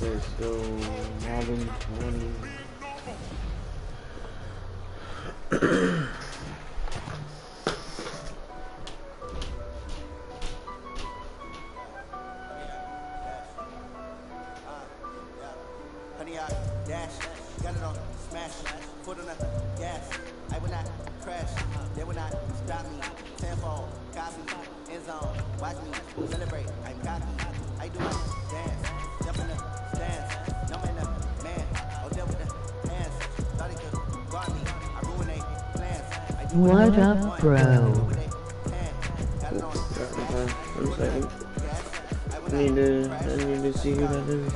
Okay, so Madden 20. Dash, got it on, smash, foot on the gas. I will not crash, they will not stop me. Tenfold, copy, end zone, watch me celebrate. I'm cocky, I do my dance, jump in the stands, no man, man, oh deal with the hands. Thought he could guard me, I ruin they plans. I do what up, bro? Got it on, One second. I need to see who that is.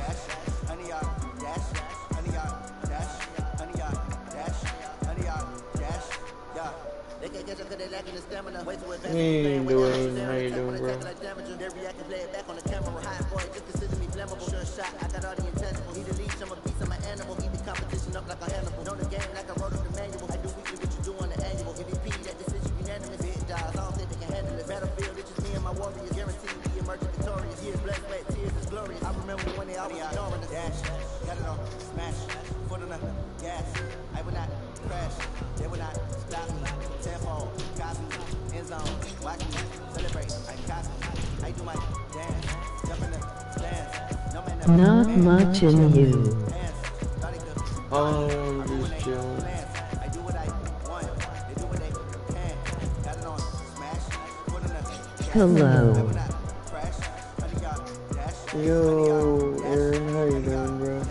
Hey, Dwayne, how you doing, bro? I remember when they always ignoring the dash. Got it on, smash, foot on the gas. I will not crash, they will not stop me. Tenfold, copy, end zone, watch me celebrate. I copy, I do my dance, jump in the stands. No man, Not much in you. Oh, I'm just chilling. I do what I want, they do what they can. Got it on, smash, foot on the gas. Hello. Yo, Aaron, how you doing, bro?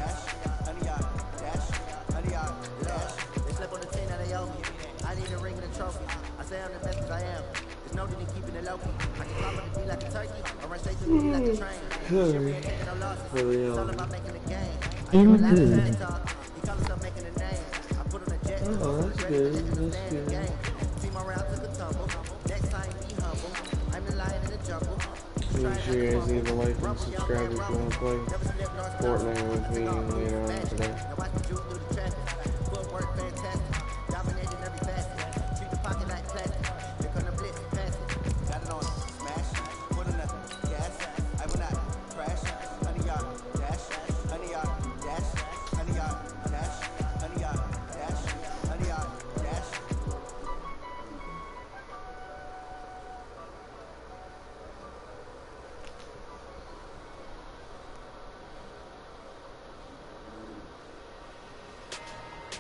I need a ring and a trophy. I say I'm the best as I am. There's no need in keeping it low key. I can follow the beat like a turkey, or run straight to the beat like a train. Really? It's all about making a game. In good. He calls himself making a name. I put on a jet. Oh, that's good. That's good. Team around took a tumble. Next time be humble. I'm the lion in the jungle. Make sure you guys leave a like and subscribe if you want to play Fortnite with me later on today.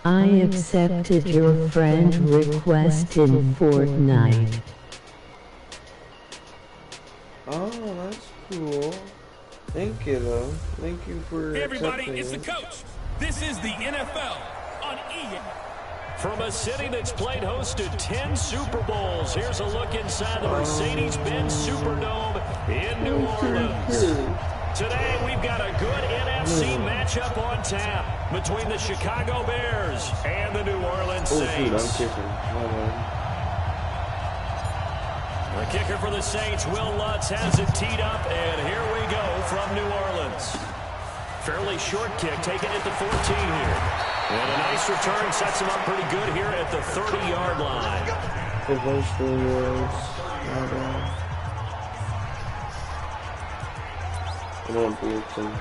I accepted your friend request in Fortnite. Oh, that's cool. Thank you, though. Thank you for Hey everybody, accepting it's the it. coach. This is the NFL on EA. From a city that's played host to 10 Super Bowls, here's a look inside the Mercedes-Benz Superdome in New Orleans. Today, we've got a good NFC matchup on tap between the Chicago Bears and the New Orleans Saints. I'm kicking. The kicker for the Saints, Will Lutz, has it teed up, and here we go from New Orleans. Fairly short kick, taken at the 14 here. And a nice return sets him up pretty good here at the 30-yard line. Eventually was. I won't be able to.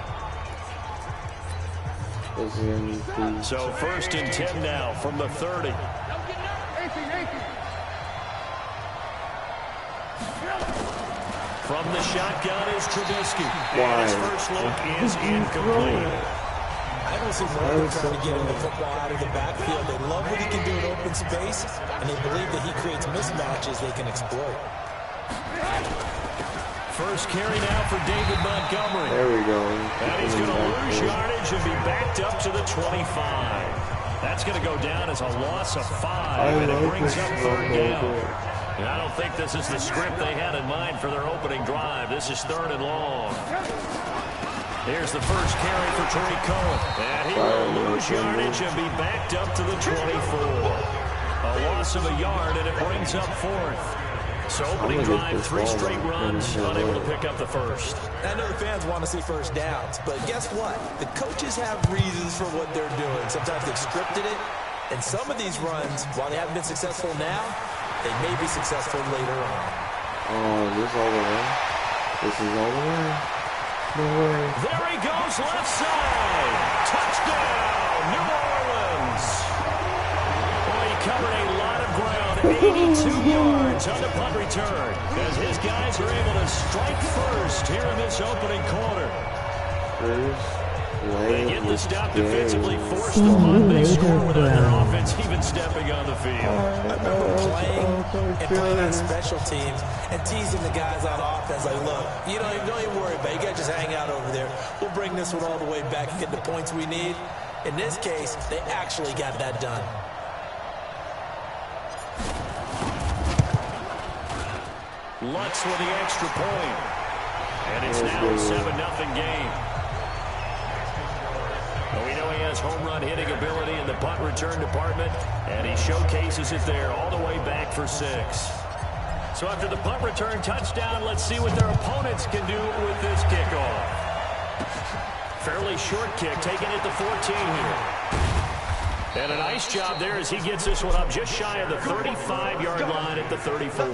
So first and 10 now from the 30. From the shotgun is Trubisky. And his first look is incomplete. I don't see Morgan trying to get him the football out of the backfield. They love what he can do in open space, and they believe that he creates mismatches they can exploit. First carry now for David Montgomery. There we go. And he's going to lose yardage and be backed up to the 25. That's going to go down as a loss of 5, and it brings up third down. And I don't think this is the script they had in mind for their opening drive. This is third and long. Here's the first carry for Tariq Cohen. And he will lose yardage and be backed up to the 24. A loss of a yard, and it brings up fourth. So opening drive, 3 straight runs, unable to pick up the first. I know the fans want to see first downs, but guess what? The coaches have reasons for what they're doing. Sometimes they've scripted it, and some of these runs, while they haven't been successful now, they may be successful later on. Oh, this is all the way? This is all the way? No way. There he goes, left side. Touchdown, New Orleans. Boy, he covered a lot of ground, 82 yards on the punt return, as his guys are able to strike first here in this opening quarter. They get the stop defensively, force the punt, they score without their offense even stepping on the field. I remember playing on special teams and teasing the guys on offense like, look, don't even worry about it. You guys just hang out over there. We'll bring this one all the way back and get the points we need. In this case, they actually got that done. Lutz with the extra point. And it's now a 7-0 game. Well, we know he has home run hitting ability in the punt return department, and he showcases it there all the way back for 6. So after the punt return touchdown, let's see what their opponents can do with this kickoff. Fairly short kick, taking it to 14 here. And a nice job there as he gets this one up just shy of the 35-yard line at the 34.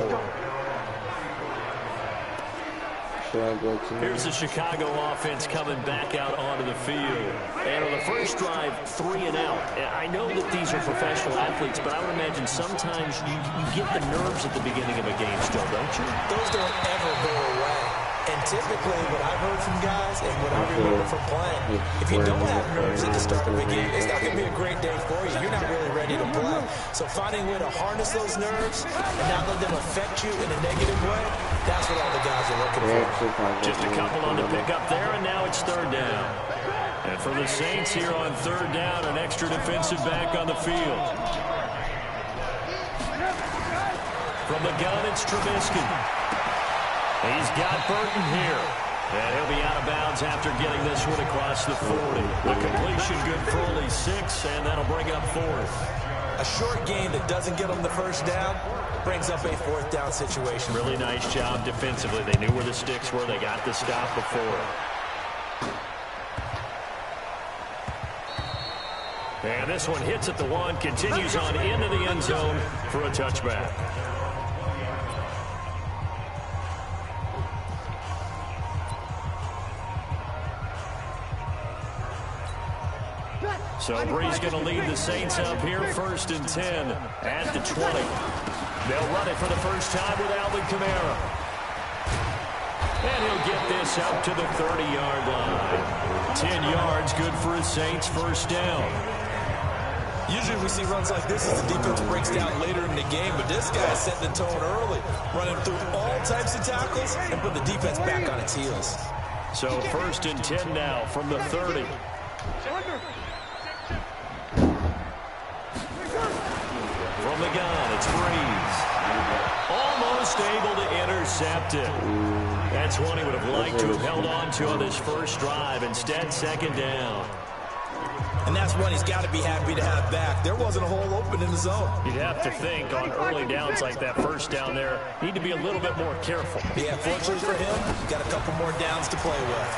Here's the Chicago offense coming back out onto the field. And on the first drive, 3 and out. I know that these are professional athletes, but I would imagine sometimes you get the nerves at the beginning of a game still, don't you? Those don't ever go away. And typically, what I've heard from guys and what I remember from playing, if you don't have nerves at the start of a game, it's not going to be a great day for you. You're not really ready to play. So finding a way to harness those nerves and not let them affect you in a negative way, that's what all the guys are looking for. Just a couple on the pick up there, and now it's 3rd down. And for the Saints here on 3rd down, an extra defensive back on the field. From the gun, it's Trubisky. He's got Burton here. And he'll be out of bounds after getting this one across the 40. The completion good for only 6, and that'll bring up 4th. A short game that doesn't get them the first down brings up a 4th down situation. Really nice job defensively. They knew where the sticks were. They got the stop before. And this one hits at the 1, continues on into the end zone for a touchback. So Bree's going to lead the Saints up here, 1st and 10 at the 20. They'll run it for the first time with Alvin Kamara. And he'll get this up to the 30-yard line. 10 yards, good for his Saints, 1st down. Usually we see runs like this as the defense breaks down later in the game, but this guy is setting the tone early, running through all types of tackles and put the defense back on its heels. So 1st and 10 now from the 30. From the gun, it's Breeze. Almost able to intercept it. That's one he would have liked to have held on to on this first drive. Instead, 2nd down. And that's one he's got to be happy to have back. There wasn't a hole open in the zone. You'd have to think on early downs like that first down there, need to be a little bit more careful. Yeah, fortunately for him, he's got a couple more downs to play with.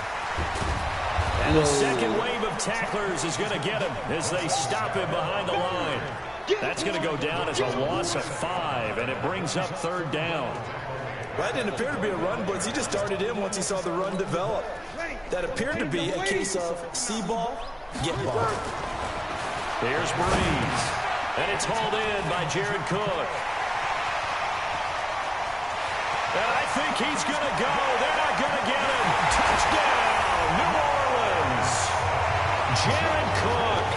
And the second wave of tacklers is going to get him as they stop him behind the line. That's going to go down as a loss of 5, and it brings up 3rd down. That didn't appear to be a run blitz. He just started in once he saw the run develop. That appeared to be a case of see ball, get ball. Here's Breeze, and it's hauled in by Jared Cook. And I think he's going to go. They're not going to get him. Touchdown, New Orleans. Jared Cook,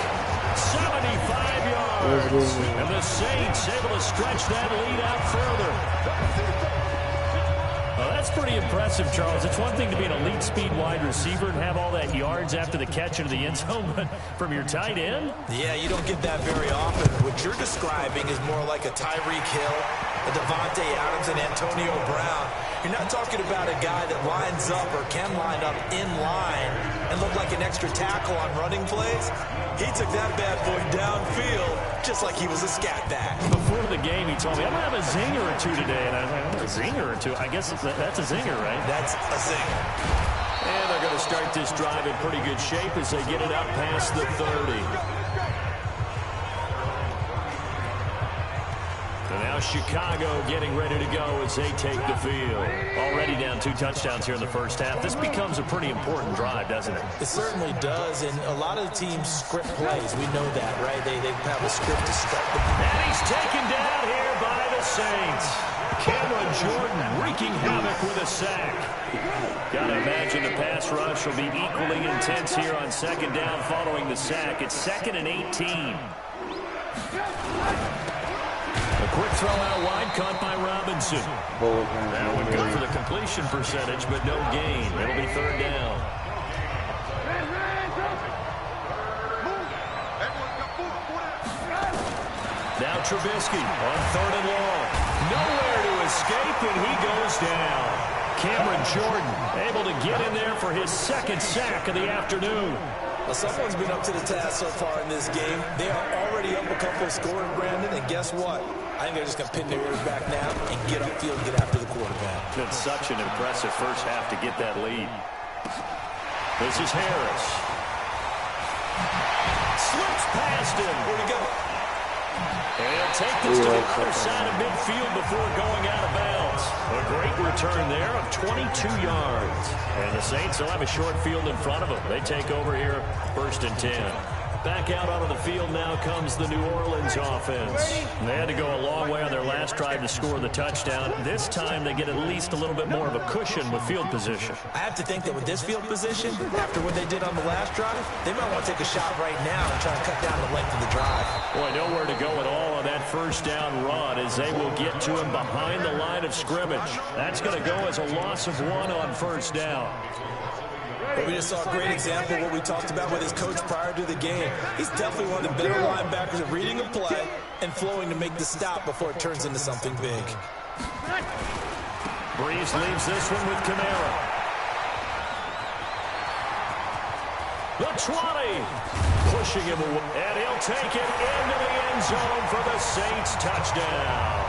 75 yards. And the Saints able to stretch that lead out further. Well, that's pretty impressive, Charles. It's one thing to be an elite speed wide receiver and have all that yards after the catch into the end zone, but from your tight end? Yeah, you don't get that very often. What you're describing is more like a Tyreek Hill, a Devontae Adams, and Antonio Brown. You're not talking about a guy that lines up or can line up in line and look like an extra tackle on running plays. He took that bad boy downfield just like he was a scat back. Before the game, he told me, I'm going to have a zinger or two today. And I was like, a zinger or two? I guess that's a zinger, right? That's a zinger. And they're going to start this drive in pretty good shape as they get it up past the 30. So now Chicago getting ready to go as they take the field. Already down 2 touchdowns here in the first half. This becomes a pretty important drive, doesn't it? It certainly does, and a lot of the teams script plays. We know that, right? They have a script to start the play. And he's taken down here by the Saints. Cameron Jordan wreaking havoc with a sack. Gotta imagine the pass rush will be equally intense here on second down following the sack. It's 2nd and 18. A quick throw out wide, caught by Robinson. That would go for the completion percentage, but no gain. It'll be 3rd down. Now Trubisky on 3rd and long. Nowhere to escape, and he goes down. Cameron Jordan able to get in there for his 2nd sack of the afternoon. Well, someone's been up to the task so far in this game. They are already up a couple of scores, Brandon, and guess what? I think they're just going to pin their ears back now and get upfield and get after the quarterback. Been such an impressive first half to get that lead. This is Harris. Slips past him. Where'd he go? And he'll take this to the other side of midfield before going out of bounds. A great return there of 22 yards. And the Saints will have a short field in front of them. They take over here 1st and 10. Back out onto the field now comes the New Orleans offense. They had to go a long way on their last drive to score the touchdown. This time they get at least a little bit more of a cushion with field position. I have to think that with this field position, after what they did on the last drive, they might want to take a shot right now and try to cut down the length of the drive. Boy, nowhere to go at all on that first down run as they will get to him behind the line of scrimmage. That's going to go as a loss of 1 on 1st down. But we just saw a great example of what we talked about with his coach prior to the game. He's definitely one of the better linebackers at reading a play and flowing to make the stop before it turns into something big. Breeze leaves this one with Kamara. The 20. Pushing him away. And he'll take it into the end zone for the Saints touchdown.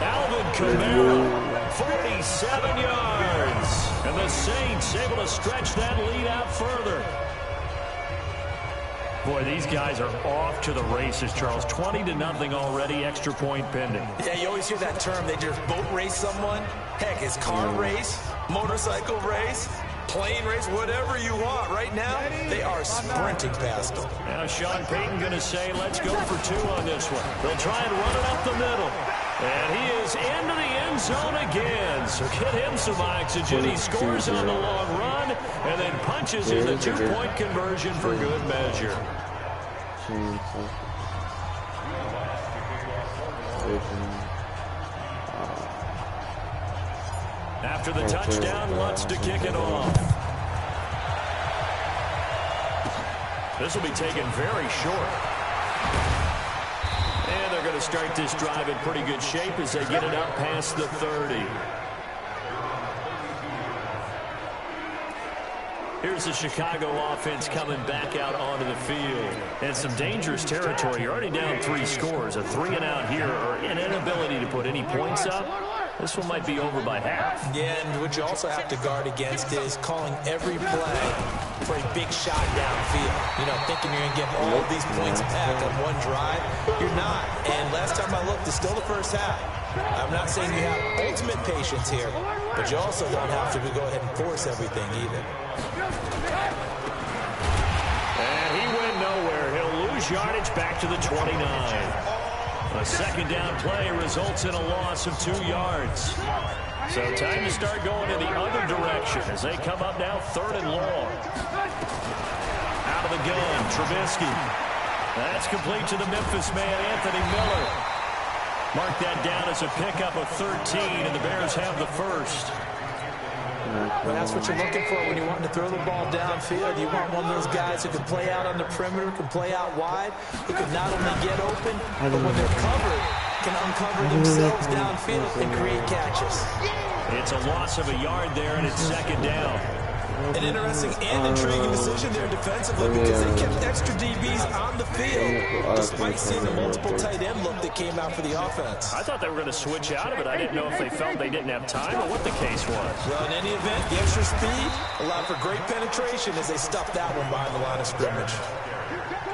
Alvin Kamara, 47 yards. And the Saints able to stretch that lead out further. Boy, these guys are off to the races, Charles. 20-0 already, extra point pending. Yeah, you always hear that term. They just boat race someone. Heck, it's car race, motorcycle race, plane race, whatever you want. Right now, they are sprinting past them. Now Sean Payton going to say, let's go for 2 on this one. They'll try and run it up the middle. And he is into the end zone again. So get him some oxygen. He scores on the long run and then punches in the 2-point conversion for good measure. After the touchdown, Lutz to kick it off. This will be taken very short. And they're going to start this drive in pretty good shape as they get it up past the 30. Here's the Chicago offense coming back out onto the field. And some dangerous territory. You're already down 3 scores. A 3-and-out here or an inability to put any points up. This one might be over by half. Yeah, and what you also have to guard against is calling every play for a big shot downfield. You know, thinking you're going to get all of these points back on one drive. You're not. And last time I looked, it's still the first half. I'm not saying you have ultimate patience here, but you also don't have to go ahead and force everything either. And he went nowhere. He'll lose yardage back to the 29. A second down play results in a loss of 2 yards. So time to start going in the other direction as they come up now 3rd and long. Out of the gun, Trubisky. That's complete to the Memphis man, Anthony Miller. Mark that down as a pickup of 13, and the Bears have the first. Well, that's what you're looking for when you're wanting to throw the ball downfield. You want one of those guys who can play out on the perimeter, can play out wide, who can not only get open, but when they're covered, can uncover themselves downfield and create catches. It's a loss of a yard there, and it's 2nd down. An interesting and intriguing decision there defensively because they kept extra DBs on the field despite seeing the multiple tight end look that came out for the offense. I thought they were going to switch out of it. I didn't know if they felt they didn't have time or what the case was. Well, in any event, the extra speed allowed for great penetration as they stuffed that one behind the line of scrimmage.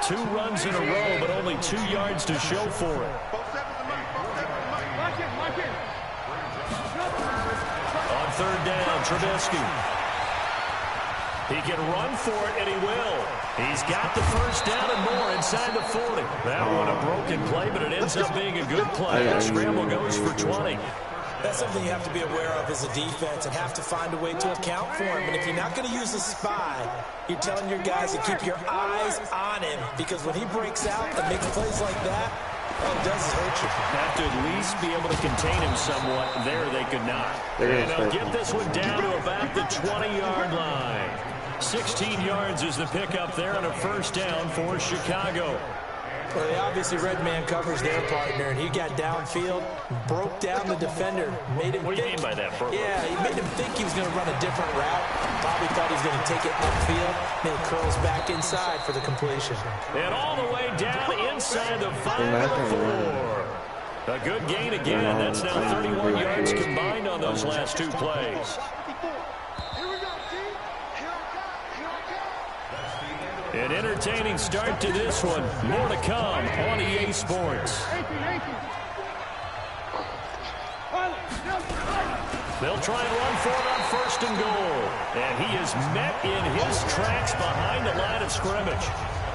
2 runs in a row, but only 2 yards to show for it. On 3rd down, Trubisky. He can run for it, and he will. He's got the first down and more inside the 40. That one a broken play, but it ends up being a good play. The scramble goes for 20. That's something you have to be aware of as a defense and have to find a way to account for him. And if you're not going to use a spy, you're telling your guys to keep your eyes on him because when he breaks out and makes plays like that, all it does is hurt you. Have to at least be able to contain him somewhat. There they could not. And they'll get this one down to about the 20-yard line. 16 yards is the pickup there on a first down for Chicago. Well, they obviously red man covers their partner, and he got downfield, broke down the defender, made him What do you mean by that, bro? Yeah, he made him think he was going to run a different route. Probably thought he was going to take it upfield, then it curls back inside for the completion. And all the way down inside the 5-4. A good gain again. That's now 31 yards combined on those last 2 plays. An entertaining start to this one. More to come on EA Sports. They'll try and run for it on 1st and goal. And he is met in his tracks behind the line of scrimmage.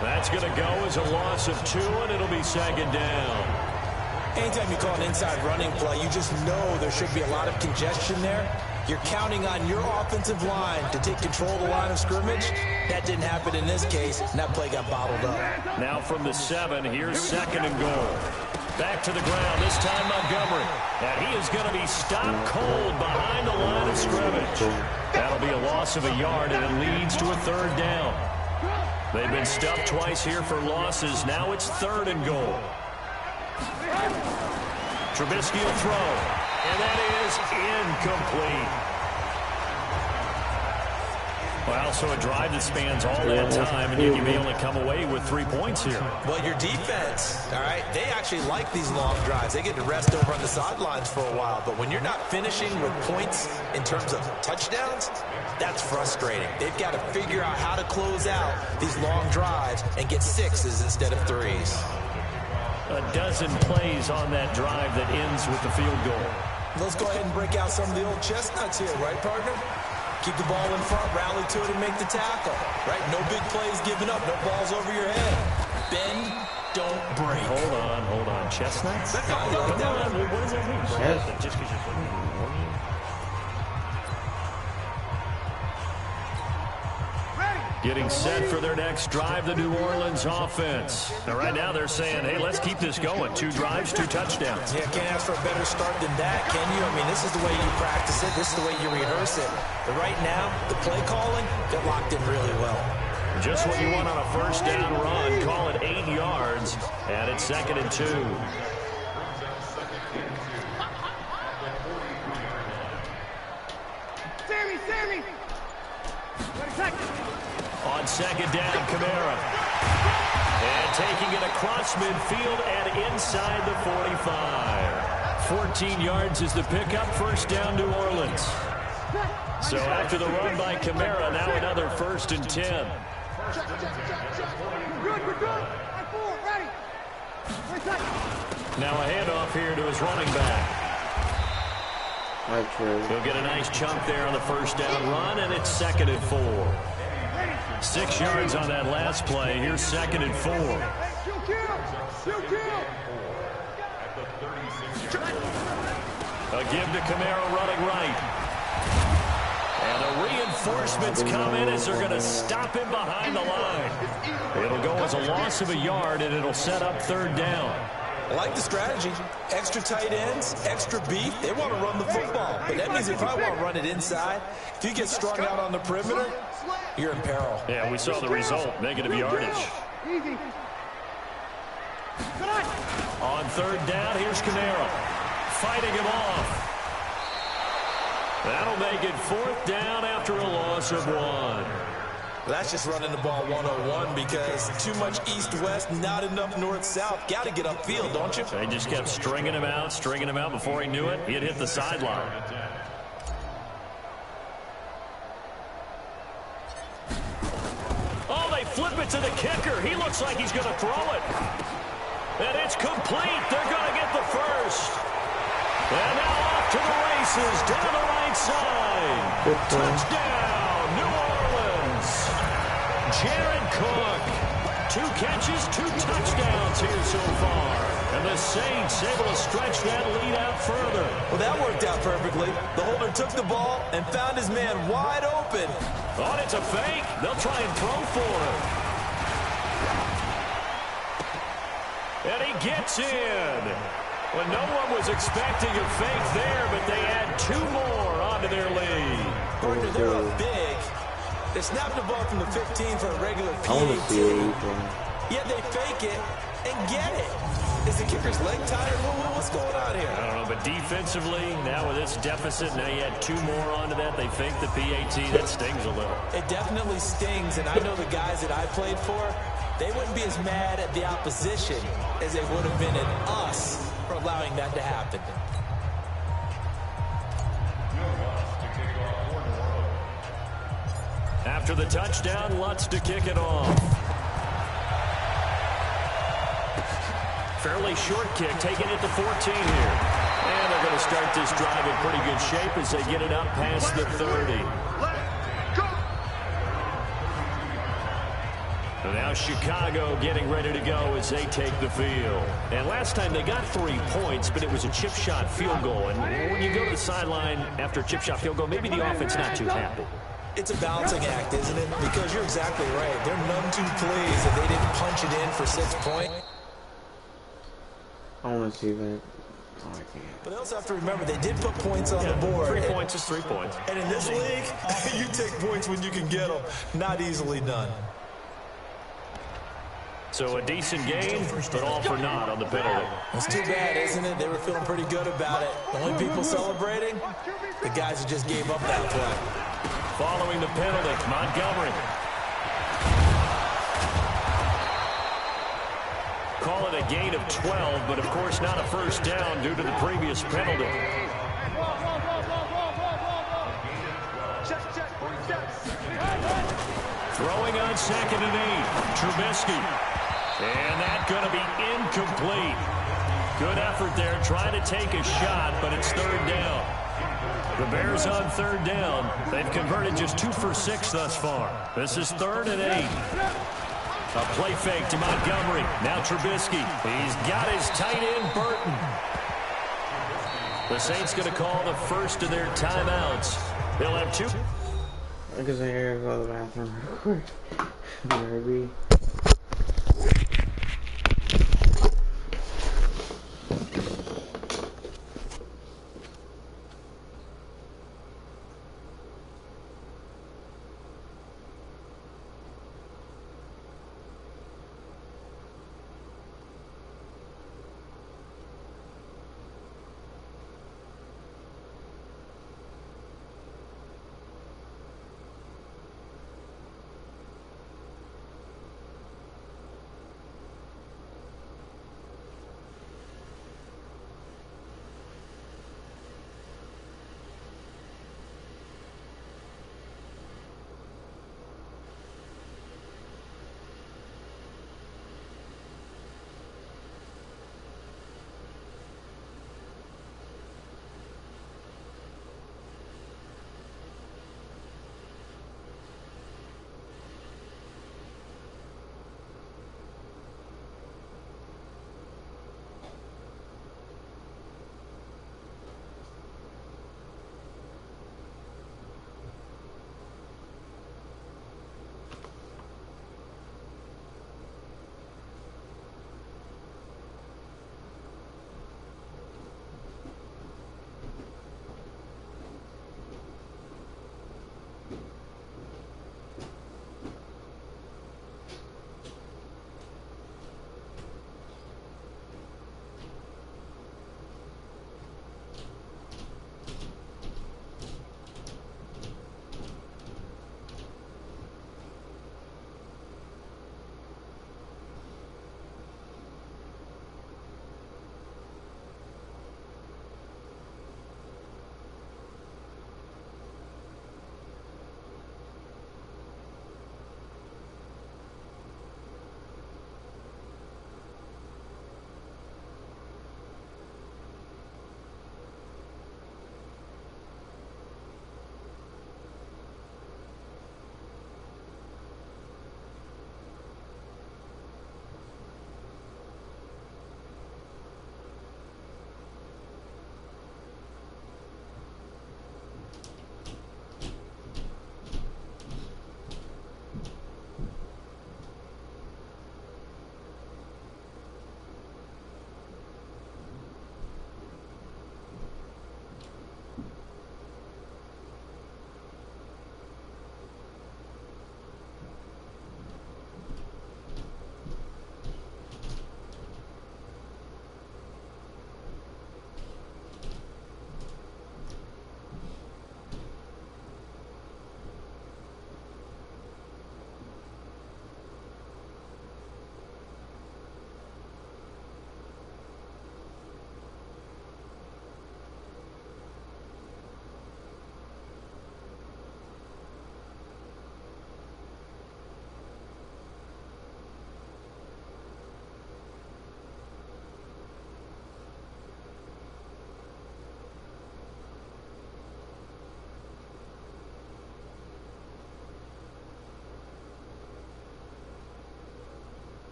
That's going to go as a loss of 2, and it'll be 2nd down. Anytime you call an inside running play, you just know there should be a lot of congestion there. You're counting on your offensive line to take control of the line of scrimmage. That didn't happen in this case, and that play got bottled up. Now from the 7, here's 2nd and goal. Back to the ground, this time Montgomery. And he is going to be stopped cold behind the line of scrimmage. That'll be a loss of a yard, and it leads to a 3rd down. They've been stuffed twice here for losses. Now it's 3rd and goal. Trubisky will throw. And that is incomplete. Well, so a drive that spans all that time, and yet you may only come away with 3 points here. Well, your defense, all right, they actually like these long drives. They get to rest over on the sidelines for a while. But when you're not finishing with points in terms of touchdowns, that's frustrating. They've got to figure out how to close out these long drives and get 6s instead of 3s. A dozen plays on that drive that ends with the field goal. Let's go ahead and break out some of the old chestnuts here, right, partner? Keep the ball in front, rally to it, and make the tackle, right? No big plays given up, no balls over your head. Bend, don't break. Hold on. Chestnuts? Come on, what does that mean? Just because you're putting getting set for their next drive, the New Orleans offense. Now, right now they're saying, hey, let's keep this going. 2 drives, 2 touchdowns. Yeah, can't ask for a better start than that, can you? I mean, this is the way you practice it. This is the way you rehearse it. But right now, the play calling, they're locked in really well. Just what you want on a 1st down run. Call it 8 yards, and it's 2nd and 2. Sammy! On 2nd down, Kamara. And taking it across midfield and inside the 45. 14 yards is the pickup. 1st down, New Orleans. So after the run by Kamara, now another 1st and 10. We're good. Ready. Now a handoff here to his running back. He'll get a nice chunk there on the 1st down run, and it's 2nd and 4. 6 yards on that last play. Here's 2nd and 4. A give to Kamara running right. And the reinforcements come in as they're going to stop him behind the line. It'll go as a loss of a yard, and it'll set up 3rd down. I like the strategy. Extra tight ends, extra beef. They want to run the football. But that means they probably want to run it inside. If you get strung out on the perimeter, you're in peril. Yeah, we saw the result. Negative yardage. On 3rd down, here's Kamara. Fighting him off. That'll make it 4th down after a loss. loss of 1. That's just running the ball 101 because too much east-west, not enough north-south. Got to get upfield, don't you? They just kept stringing him out. Before he knew it, he had hit the sideline. Oh, they flip it to the kicker. He looks like he's going to throw it. And it's complete. They're going to get the first. And now off to the races down the right side. Touchdown, New Orleans. Jared Cook. 2 catches, 2 touchdowns here so far. And the Saints able to stretch that lead out further. Well, that worked out perfectly. The holder took the ball and found his man wide open. Thought it's a fake. They'll try and throw for him. And he gets in. Well, no one was expecting a fake there, but they add 2 more onto their lead. Partner, they're up big. They snapped the ball from the 15 for a regular PAT. Yet they fake it and get it. Is the kicker's leg tired? What's going on here? I don't know, but defensively, now with this deficit, now you add 2 more onto that. They fake the PAT. That stings a little. It definitely stings, and I know the guys that I played for, they wouldn't be as mad at the opposition as they would have been at us for allowing that to happen. After the touchdown, Lutz to kick it off. Fairly short kick, taking it to 14 here. And they're going to start this drive in pretty good shape as they get it up past the 30. So now Chicago getting ready to go as they take the field. And last time they got 3 points, but it was a chip shot field goal. And when you go to the sideline after a chip shot field goal, maybe the offense not too happy. It's a balancing act, isn't it? Because you're exactly right. They're none too pleased that they didn't punch it in for 6 points. I want to see that. Oh, I can't. But they also have to remember they did put points on the board. 3 points is 3 points. And in this league, you take points when you can get them. Not easily done. So a decent game, but all for naught on the penalty. It's too bad, isn't it? They were feeling pretty good about it. The only people celebrating, the guys who just gave up that play. Following the penalty, Montgomery. Call it a gain of 12, but of course not a first down due to the previous penalty. Throwing on 2nd and 8, Trubisky. And that's going to be incomplete. Good effort there, trying to take a shot, but it's 3rd down. The Bears on 3rd down. They've converted just 2 for 6 thus far. This is 3rd and 8. A play fake to Montgomery. Now Trubisky. He's got his tight end, Burton. The Saints going to call the first of their timeouts. They'll have 2. I guess I gotta go to the bathroom real quick. Maybe.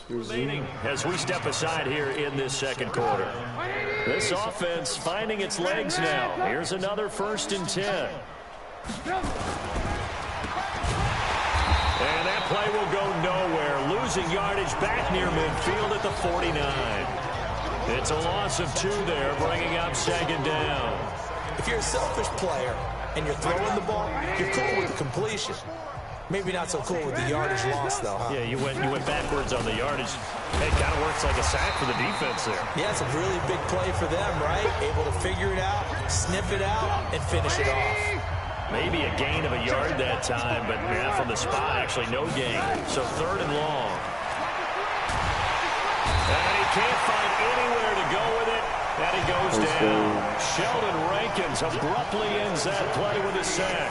Remaining as we step aside here in this second quarter. This offense finding its legs now. Here's another 1st and 10. And that play will go nowhere. Losing yardage back near midfield at the 49. It's a loss of 2 there, bringing up 2nd down. If you're a selfish player and you're throwing the ball, you're cool with the completion. Maybe not so cool with the yardage loss, though, huh? Yeah, you went backwards on the yardage. It kind of works like a sack for the defense there. Yeah, it's a really big play for them, right? Able to figure it out, sniff it out, and finish it off. Maybe a gain of a yard that time, but yeah, from the spot, actually no gain. So 3rd and long. And he can't find anywhere to go with it. And he goes down. Sheldon Rankins abruptly ends that play with a sack.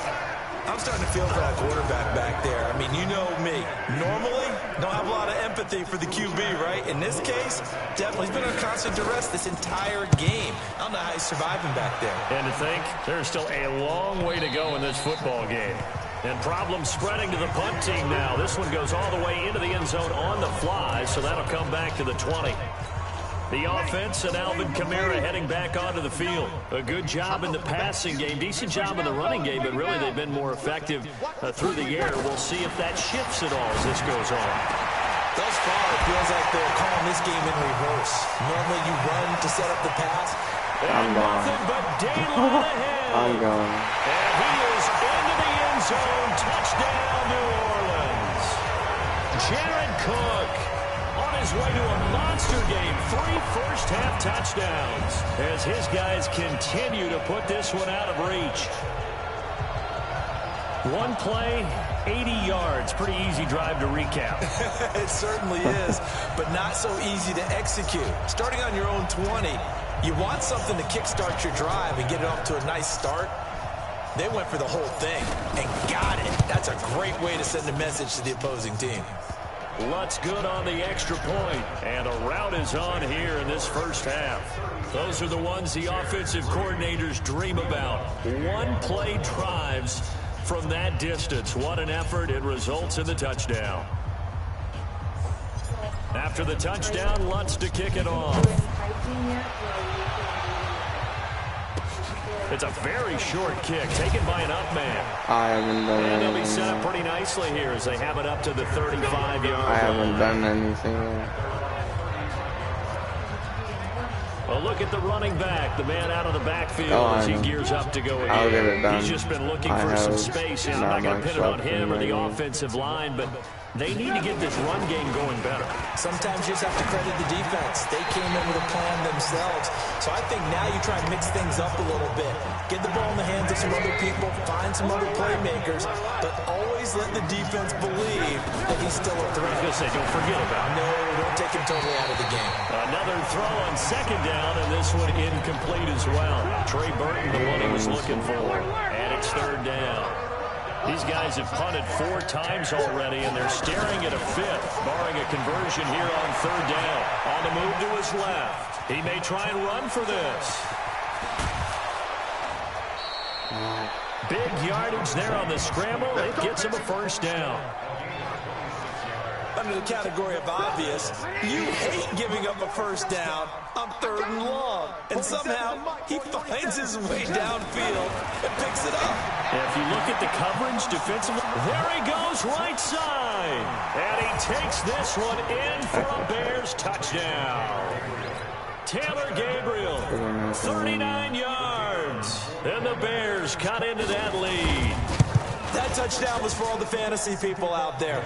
I'm starting to feel for that quarterback back there. I mean, you know me. Normally, don't have a lot of empathy for the QB, right? In this case, definitely he's been on constant duress this entire game. I don't know how he's surviving back there. And to think, there's still a long way to go in this football game. And problems spreading to the punt team now. This one goes all the way into the end zone on the fly, so that'll come back to the 20. The offense and Alvin Kamara heading back onto the field. A good job in the passing game, decent job in the running game, but really they've been more effective through the air. We'll see if that shifts at all as this goes on. Thus far, it feels like they're calling this game in reverse. Normally you run to set up the pass. And nothing but daylight ahead. I'm gone. And he is into the end zone. Touchdown, New Orleans. Jared Cook on his way to a monster game. 3 first-half touchdowns as his guys continue to put this one out of reach. One play, 80 yards. Pretty easy drive to recap. It certainly is, but not so easy to execute. Starting on your own 20, you want something to kickstart your drive and get it off to a nice start. They went for the whole thing and got it. That's a great way to send a message to the opposing team. Lutz good on the extra point, and a rout is on here in this first half. Those are the ones the offensive coordinators dream about. One-play drives from that distance. What an effort. It results in the touchdown. After the touchdown, Lutz to kick it off. It's a very short kick, taken by an up man. I haven't done anything. And they'll be set up pretty nicely here as they have it up to the 35-yard line. I haven't done anything yet. Well, look at the running back, the man out of the backfield as he gears up to go again. I'll get it done. He's just been looking for some space. And I'm not going to pin it on him or the offensive line, but they need to get this run game going better. Sometimes you just have to credit the defense. They came in with a plan themselves. So I think now you try and mix things up a little bit. Get the ball in the hands of some other people, find some other playmakers, but always let the defense believe that he's still a threat. I was going to say, don't forget about him. No, don't take him totally out of the game. Another throw on 2nd down, and this one incomplete as well. Trey Burton, the one he was looking for, and it's 3rd down. These guys have punted 4 times already, and they're staring at a 5th, barring a conversion here on 3rd down. On the move to his left. He may try and run for this. Big yardage there on the scramble. It gets him a 1st down. Under the category of obvious, you hate giving up a 1st down on 3rd and long. And somehow, he finds his way downfield and picks it up. And if you look at the coverage defensively, there he goes right side. And he takes this one in for a Bears touchdown. Taylor Gabriel, 39 yards. And the Bears cut into that lead. That touchdown was for all the fantasy people out there.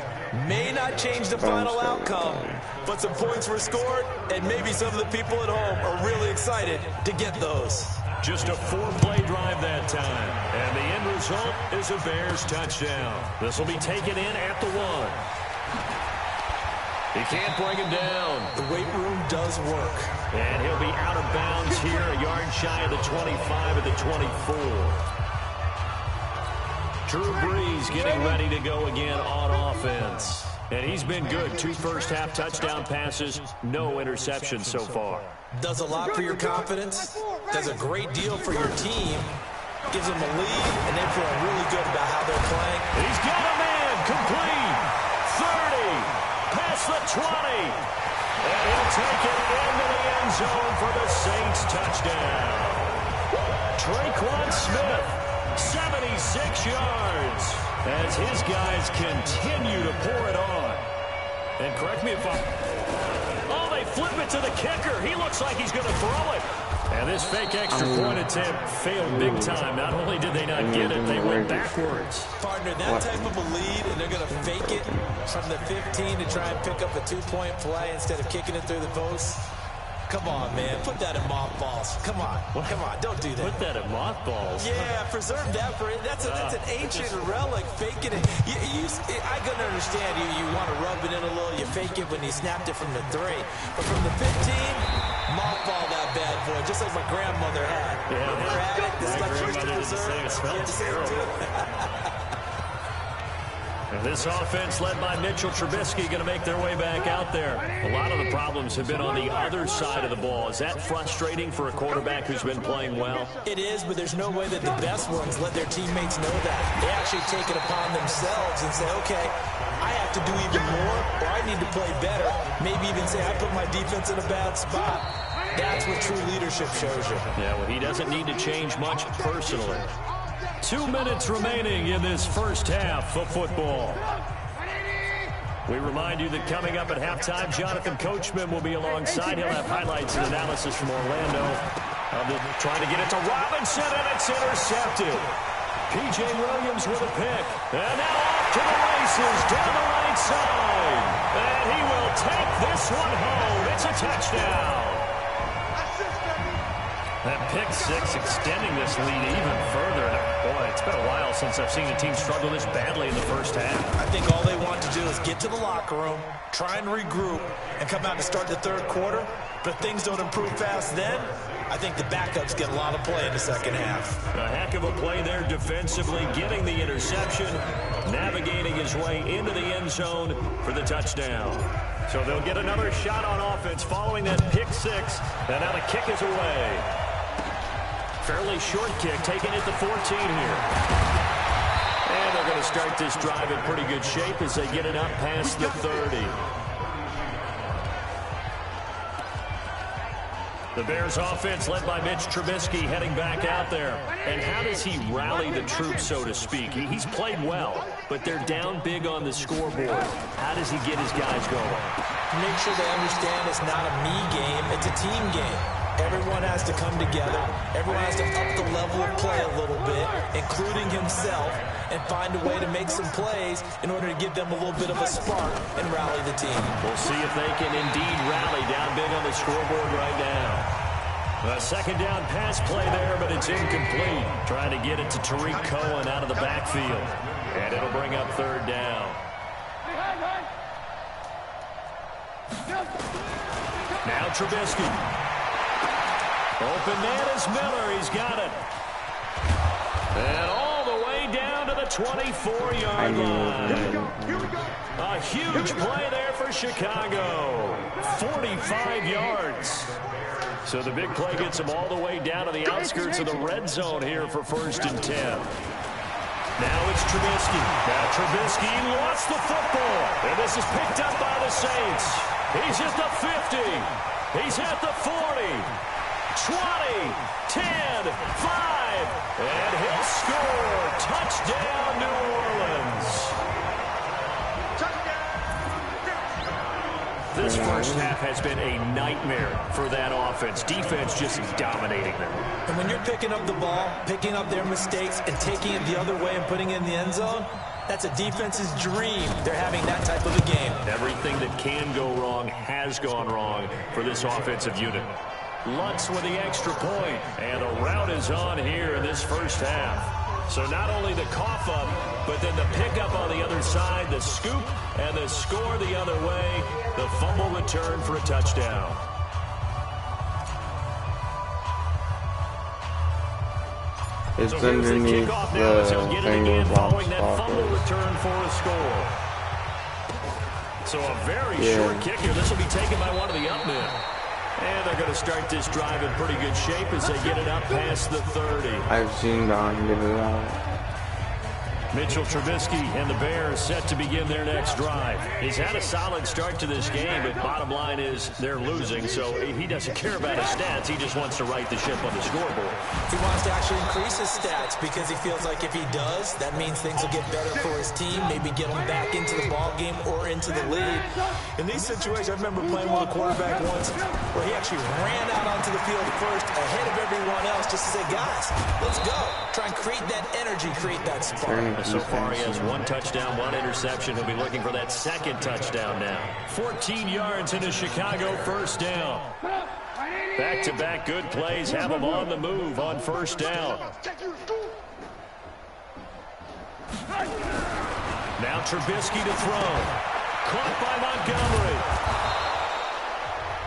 May not change the final outcome, but some points were scored, and maybe some of the people at home are really excited to get those. Just a 4-play drive that time, and the end result is a Bears touchdown. This will be taken in at the 1. He can't bring him down. The weight room does work. And he'll be out of bounds here, a yard shy of the 25 at the 24. Drew Brees getting ready to go again on offense. And he's been good. 2 first-half touchdown passes, no interceptions so far. Does a lot for your confidence. Does a great deal for your team. gives them a lead, and they're feeling really good about how they're playing. He's got a man complete. 30, past the 20. And he'll take it into the end zone for the Saints touchdown. Traquan Smith, 76 yards, as his guys continue to pour it on. And correct me if I'm... Oh, they flip it to the kicker. He looks like he's going to throw it. And this fake extra point attempt failed big time. Not only did they not get it, they went backwards. Partner, that type of a lead, and they're going to fake it from the 15 to try and pick up a 2-point play instead of kicking it through the post. Come on, man. Put that in mothballs. Come on. Come on. Don't do that. Put that in mothballs? Yeah, preserve that for it. That's an ancient relic. Faking it. I can understand you want to rub it in a little. You fake it when you snapped it from the 3. But from the 15, mothball that bad boy, just like my grandmother had. Yeah, when her attic, the stuff she used to grandmother did the preserve. same. It smells terrible. And this offense led by Mitchell Trubisky going to make their way back out there. A lot of the problems have been on the other side of the ball. Is that frustrating for a quarterback who's been playing well? It is, but there's no way that the best ones let their teammates know that. They actually take it upon themselves and say, okay, I have to do even more, or I need to play better. Maybe even say, I put my defense in a bad spot. That's what true leadership shows you. Yeah, well, he doesn't need to change much personally. 2 minutes remaining in this first half of football. We remind you that coming up at halftime, Jonathan Coachman will be alongside. He'll have highlights and analysis from Orlando. Trying to get it to Robinson, and it's intercepted. P.J. Williams with a pick. And now off to the races down the right side. And he will take this one home. It's a touchdown. That pick six extending this lead even further. Boy, it's been a while since I've seen a team struggle this badly in the first half. I think all they want to do is get to the locker room, try and regroup, and come out to start the third quarter. But if things don't improve fast then, I think the backups get a lot of play in the second half. A heck of a play there defensively, getting the interception, navigating his way into the end zone for the touchdown. So they'll get another shot on offense following that pick six, and now the kick is away. Fairly short kick, taking it to 14 here. And they're going to start this drive in pretty good shape as they get it up past the 30. The Bears offense led by Mitch Trubisky heading back out there. And how does he rally the troops, so to speak? He's played well, but they're down big on the scoreboard. How does he get his guys going? Make sure they understand it's not a me game, it's a team game. Everyone has to come together. Everyone has to up the level of play a little bit, including himself, and find a way to make some plays in order to give them a little bit of a spark and rally the team. We'll see if they can indeed rally down big on the scoreboard right now. A second down pass play there, but it's incomplete. Trying to get it to Tariq Cohen out of the backfield. And it'll bring up third down. Now Trubisky. Open man is Miller. He's got it. And all the way down to the 24-yard line. A huge play there for Chicago. 45 yards. So the big play gets them all the way down to the outskirts of the red zone here for 1st and 10. Now it's Trubisky. Now Trubisky lost the football. And this is picked up by the Saints. He's at the 50. He's at the 40. 20, 10, 5, and he'll score. Touchdown, New Orleans. This first half has been a nightmare for that offense. Defense just dominating them. And when you're picking up the ball, picking up their mistakes, and taking it the other way and putting it in the end zone, that's a defense's dream. They're having that type of a game. Everything that can go wrong has gone wrong for this offensive unit. Lutz with the extra point, and the route is on here in this first half. So not only the cough up, but then the pickup on the other side, the scoop, and the score the other way, the fumble return for a touchdown. It's So here's the underneath kickoff now as he'll get it again Bengals following that box fumble pocket. return for a score. So a very short kick here. This will be taken by one of the up men. And they're going to start this drive in pretty good shape as they get it up past the 30. I've seen Don get it out. Mitchell Trubisky and the Bears set to begin their next drive. He's had a solid start to this game, but bottom line is they're losing, so he doesn't care about his stats. He just wants to right the ship on the scoreboard. He wants to actually increase his stats because he feels like if he does, that means things will get better for his team, maybe get him back into the ball game or into the lead. In these situations, I remember playing with a quarterback once where he actually ran out onto the field first ahead of everyone else just to say, guys, let's go. Try and create that energy, create that spark. So far, he has 1 touchdown, 1 interception. He'll be looking for that second touchdown now. 14 yards in a Chicago first down. Back-to-back good plays have him on the move on first down. Now Trubisky to throw. Caught by Montgomery.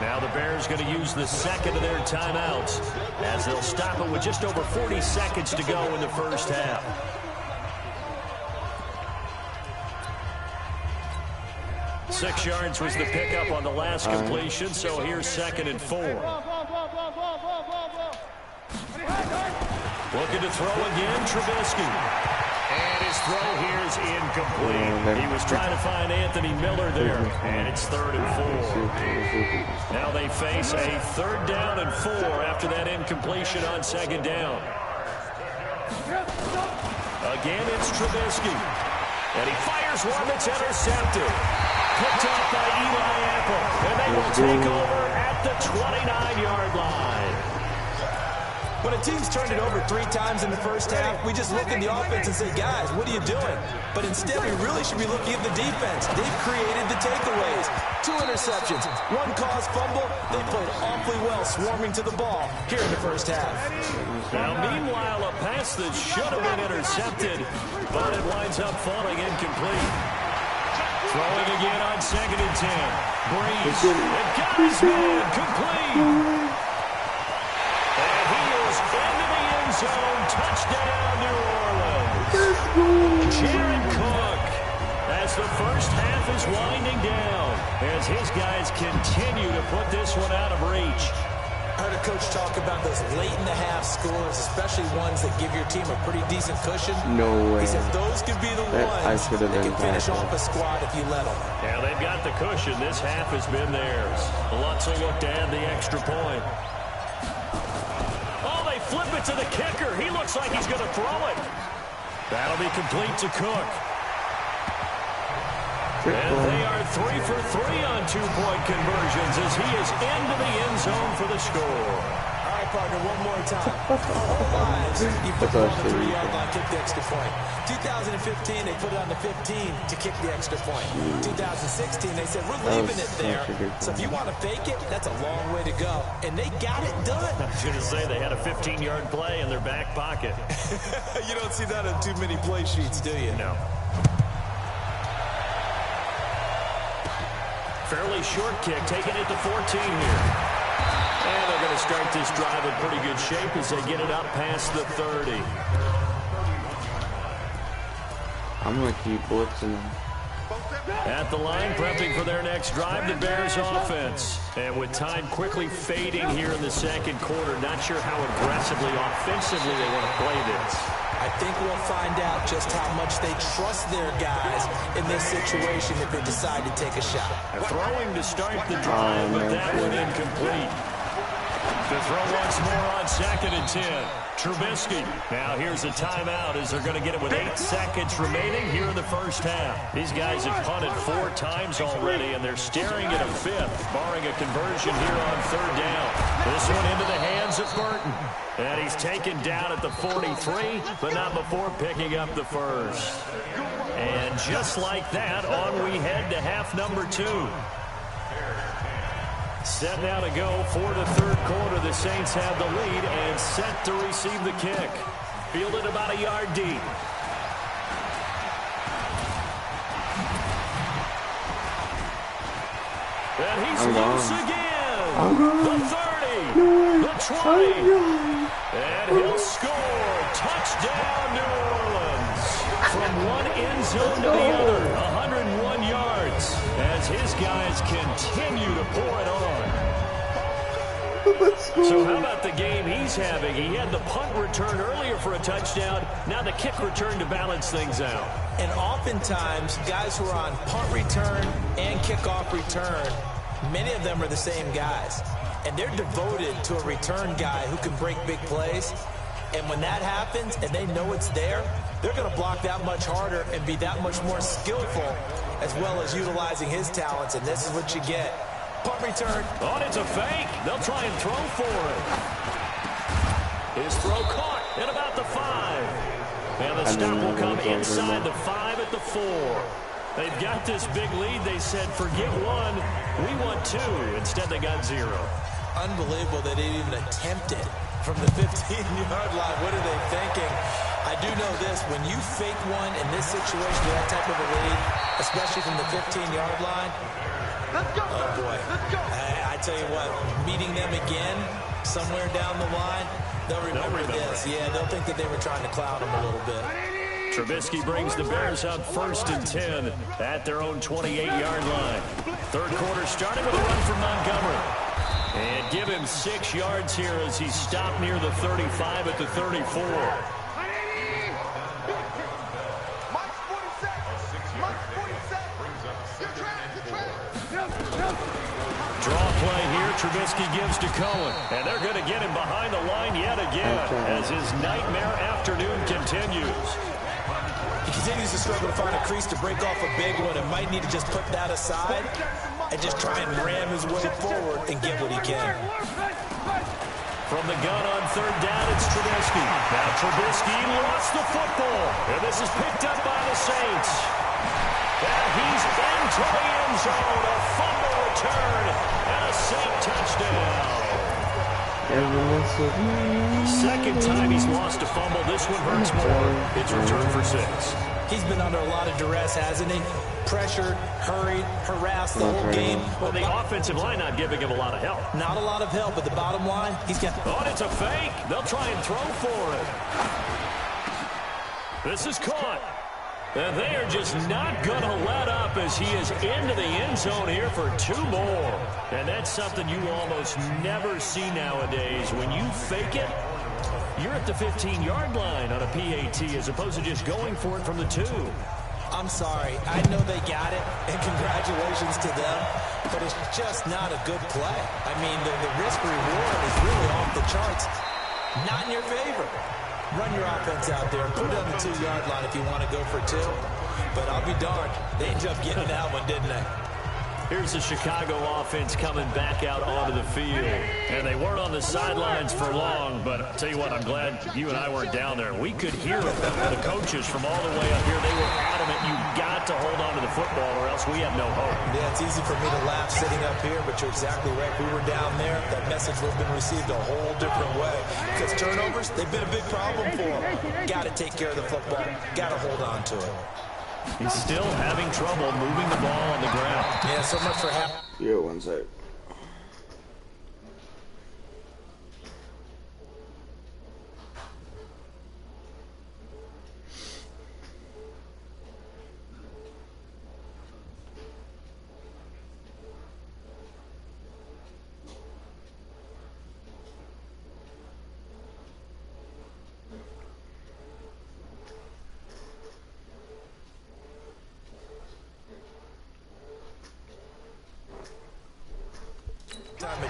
Now the Bears going to use the second of their timeouts as they'll stop it with just over 40 seconds to go in the first half. 6 yards was the pickup on the last completion, so here's 2nd and 4. Looking to throw again, Trubisky. And his throw here is incomplete. He was trying to find Anthony Miller there, and it's 3rd and 4. Now they face a 3rd down and 4 after that incompletion on 2nd down. Again, it's Trubisky. And he fires one that's intercepted. Picked up by Eli Apple. And they will take over at the 29-yard line. When a team's turned it over 3 times in the first half, we just look at the offense and say, guys, what are you doing? But instead, we really should be looking at the defense. They've created the takeaways. 2 interceptions, 1 caused fumble. They played awfully well swarming to the ball here in the first half. Now, meanwhile, a pass that should have been intercepted, but it winds up falling incomplete. Throwing again on 2nd and 10. Breeze. And got his man complete. And he is into the end zone. Touchdown, New Orleans. Jared Cook, as the first half is winding down, as his guys continue to put this one out of reach. I heard a coach talk about those late-in-the-half scores, especially ones that give your team a pretty decent cushion. No way. He said those could be the ones that can finish off a squad if you let them. Yeah, they've got the cushion. This half has been theirs. Lutz will look to add the extra point. Oh, they flip it to the kicker. He looks like he's going to throw it. That'll be complete to Cook. And they are 3 for 3 on 2-point conversions as he is into the end zone for the score. All right, partner, one more time. Otherwise, you put it on the 3-yard line, kick the extra point. 2015, they put it on the 15 to kick the extra point. 2016, they said, we're leaving it there. So if you want to fake it, that's a long way to go. And they got it done. I was going to say they had a 15-yard play in their back pocket. You don't see that on too many play sheets, do you? No. Fairly short kick, taking it to 14 here. And they're going to start this drive in pretty good shape as they get it up past the 30. I'm going to keep blitzing them. At the line, prepping for their next drive, the Bears offense. And with time quickly fading here in the second quarter, not sure how aggressively, offensively they want to play this. I think we'll find out just how much they trust their guys in this situation if they decide to take a shot. Throwing to start the drive, but that one incomplete. To throw once more on 2nd and 10. Trubisky. Now here's a timeout as they're going to get it with 8 seconds remaining here in the first half. These guys have punted 4 times already, and they're staring at a 5th, barring a conversion here on 3rd down. This one into the hands of Burton. And he's taken down at the 43, but not before picking up the first. And just like that, on we head to half number 2. Set now to go for the 3rd quarter. The Saints have the lead and set to receive the kick. Fielded about a yard deep. And he's loose again. The 30, the 20, and he'll score. Touchdown, New Orleans. From one end zone to the other, 101 yards, as his guys continue to pour it on. So how about the game he's having? He had the punt return earlier for a touchdown. Now the kick return to balance things out. And oftentimes, guys who are on punt return and kickoff return, many of them are the same guys. And they're devoted to a return guy who can break big plays. And when that happens and they know it's there, they're going to block that much harder and be that much more skillful, as well as utilizing his talents. And this is what you get. Punt return. Oh, it's a fake. They'll try and throw for it. His throw caught at about the 5. And the stop will come inside the 5 at the 4. They've got this big lead. They said, forget 1. We want 2. Instead, they got 0. Unbelievable that they even attempted from the 15-yard line. What are they thinking? I do know this. When you fake one in this situation with that type of a lead, especially from the 15-yard line, oh, boy. I tell you what, meeting them again somewhere down the line, they'll remember this. Yeah, they'll think that they were trying to clown them a little bit. Trubisky brings the Bears up 1st and 10 at their own 28-yard line. Third quarter starting with a run from Montgomery. And give him 6 yards here as he stopped near the 35 at the 34. Draw play here. Trubisky gives to Cohen. And they're going to get him behind the line yet again as his nightmare afternoon continues. He continues to struggle to find a crease to break off a big one and might need to just put that aside and just try and ram his way forward and get what he can. From the gun on 3rd down, it's Trubisky. Now Trubisky lost the football. And this is picked up by the Saints. And he's into the end zone. A fumble return and a Saint touchdown. Second time he's lost a fumble. This one hurts more. It's returned for 6. He's been under a lot of duress, hasn't he? Pressured, hurried, harassed the whole game. Well, the offensive line not giving him a lot of help. Not a lot of help, but the bottom line, he's got... Oh, it's a fake. They'll try and throw for it. This is caught. And they are just not going to let up as he is into the end zone here for 2 more. And that's something you almost never see nowadays. When you fake it, you're at the 15-yard line on a PAT as opposed to just going for it from the 2. I'm sorry. I know they got it, and congratulations to them, but it's just not a good play. I mean, the risk-reward is really off the charts. Not in your favor. Run your offense out there. Put it on the 2-yard line if you want to go for 2. But I'll be darned. They ended up getting that one, didn't they? Here's the Chicago offense coming back out onto the field. And they weren't on the sidelines for long, but I'll tell you what, I'm glad you and I weren't down there. We could hear the coaches from all the way up here. They were adamant, you've got to hold on to the football or else we have no hope. Yeah, it's easy for me to laugh sitting up here, but you're exactly right. If we were down there, that message would have been received a whole different way. Because turnovers, they've been a big problem for them. Got to take care of the football. Got to hold on to it. He's still having trouble moving the ball on the ground. Yeah, so much for him. Yeah, 1 sec.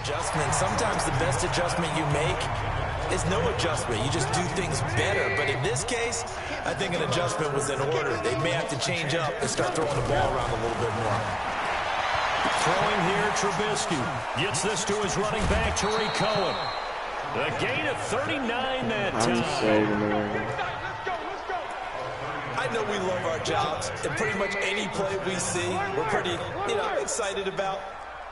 Adjustment. Sometimes the best adjustment you make is no adjustment. You just do things better. But in this case, I think an adjustment was in order. They may have to change up and start throwing the ball around a little bit more. Throwing here, Trubisky gets this to his running back, Tariq Cohen. A gain of 39 that time. I know we love our jobs, and pretty much any play we see, we're pretty, excited about.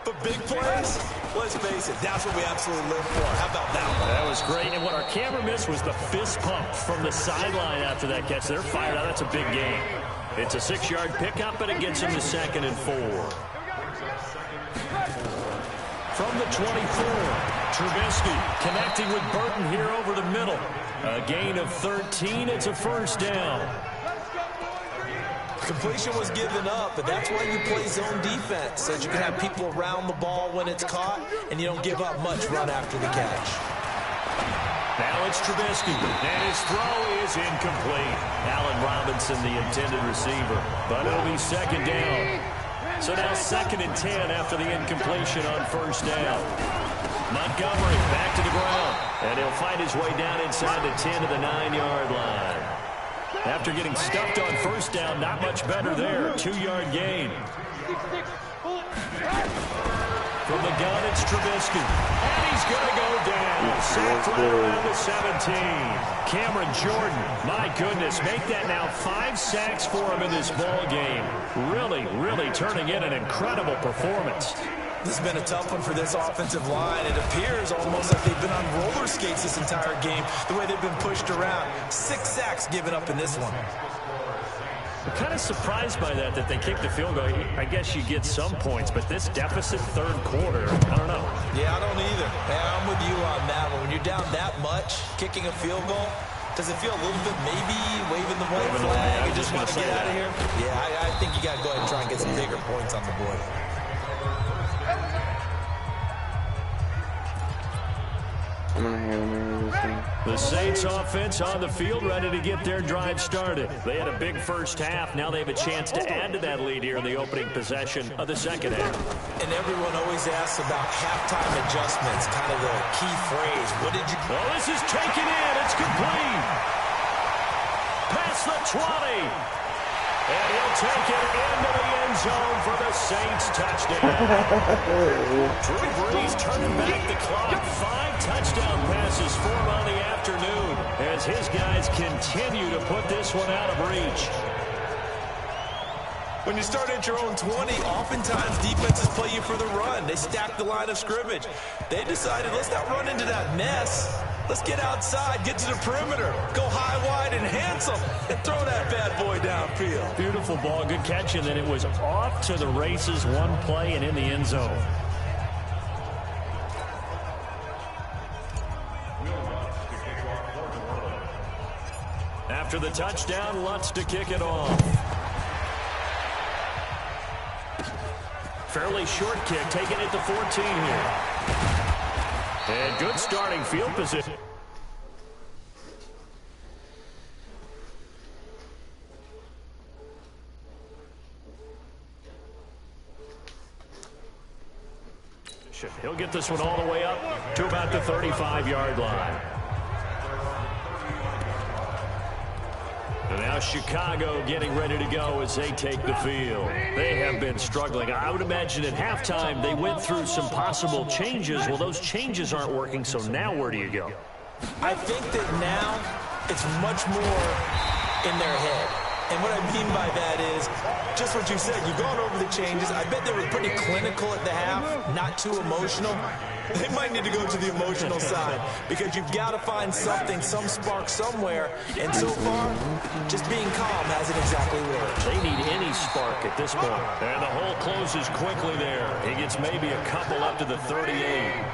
But big plays, let's face it, that's what we absolutely live for. How about that one? That was great. And what our camera missed was the fist pump from the sideline after that catch. They're fired out. That's a big gain. It's a 6-yard pickup, but it gets him to 2nd and 4. From the 24, Trubisky connecting with Burton here over the middle. A gain of 13. It's a 1st down. Completion was given up, but that's why you play zone defense, so that you can have people around the ball when it's caught, and you don't give up much run after the catch. Now it's Trubisky, and his throw is incomplete. Allen Robinson, the intended receiver, but it'll be second down. So now 2nd and 10 after the incompletion on first down. Montgomery back to the ground, and he'll find his way down inside the 10 to the 9-yard line. After getting stuffed on first down, not much better there. 2-yard gain. From the gun, it's Trubisky. And he's going to go down. Sacked right around the 17. Cameron Jordan, my goodness, make that now 5 sacks for him in this ball game. Really, really turning in an incredible performance. This has been a tough one for this offensive line. It appears almost like they've been on roller skates this entire game, the way they've been pushed around. 6 sacks given up in this one. I'm kind of surprised by that they kicked the field goal. I guess you get some points, but this deficit 3rd quarter, I don't know. Yeah, I don't either. Man, I'm with you on that one. When you're down that much, kicking a field goal, does it feel a little bit maybe waving the white flag and just want to get out of here? Yeah, I think you got to go ahead and try and get some bigger points on the board. I'm going to Hail Mary this one. The Saints offense on the field, ready to get their drive started. They had a big first half. Now they have a chance to add to that lead here in the opening possession of the second half. And everyone always asks about halftime adjustments, kind of the key phrase. What did you... Well, this is taken in. It's complete. Past the 20. And he'll take it into the end zone for the Saints touchdown. Drew Brees turning back the clock. 5 touchdown passes for him on the afternoon as his guys continue to put this one out of reach. When you start at your own 20, oftentimes defenses play you for the run. They stack the line of scrimmage. They decided, let's not run into that mess. Let's get outside, get to the perimeter, go high, wide, and handsome, and throw that bad boy downfield. Beautiful ball, good catch, and then it was off to the races, one play, and in the end zone. After the touchdown, Lutz to kick it off. Fairly short kick, taking it to 14 here. And good starting field position. He'll get this one all the way up to about the 35-yard line. And now Chicago getting ready to go as they take the field. They have been struggling. I would imagine at halftime they went through some possible changes. Well, those changes aren't working, so now where do you go? I think that now it's much more in their head. And what I mean by that is just what you said. You've gone over the changes. I bet they were pretty clinical at the half, not too emotional. They might need to go to the emotional side because you've got to find something, some spark somewhere. And so far, just being calm hasn't exactly worked. They need any spark at this point. And the hole closes quickly there. He gets maybe a couple up to the 38.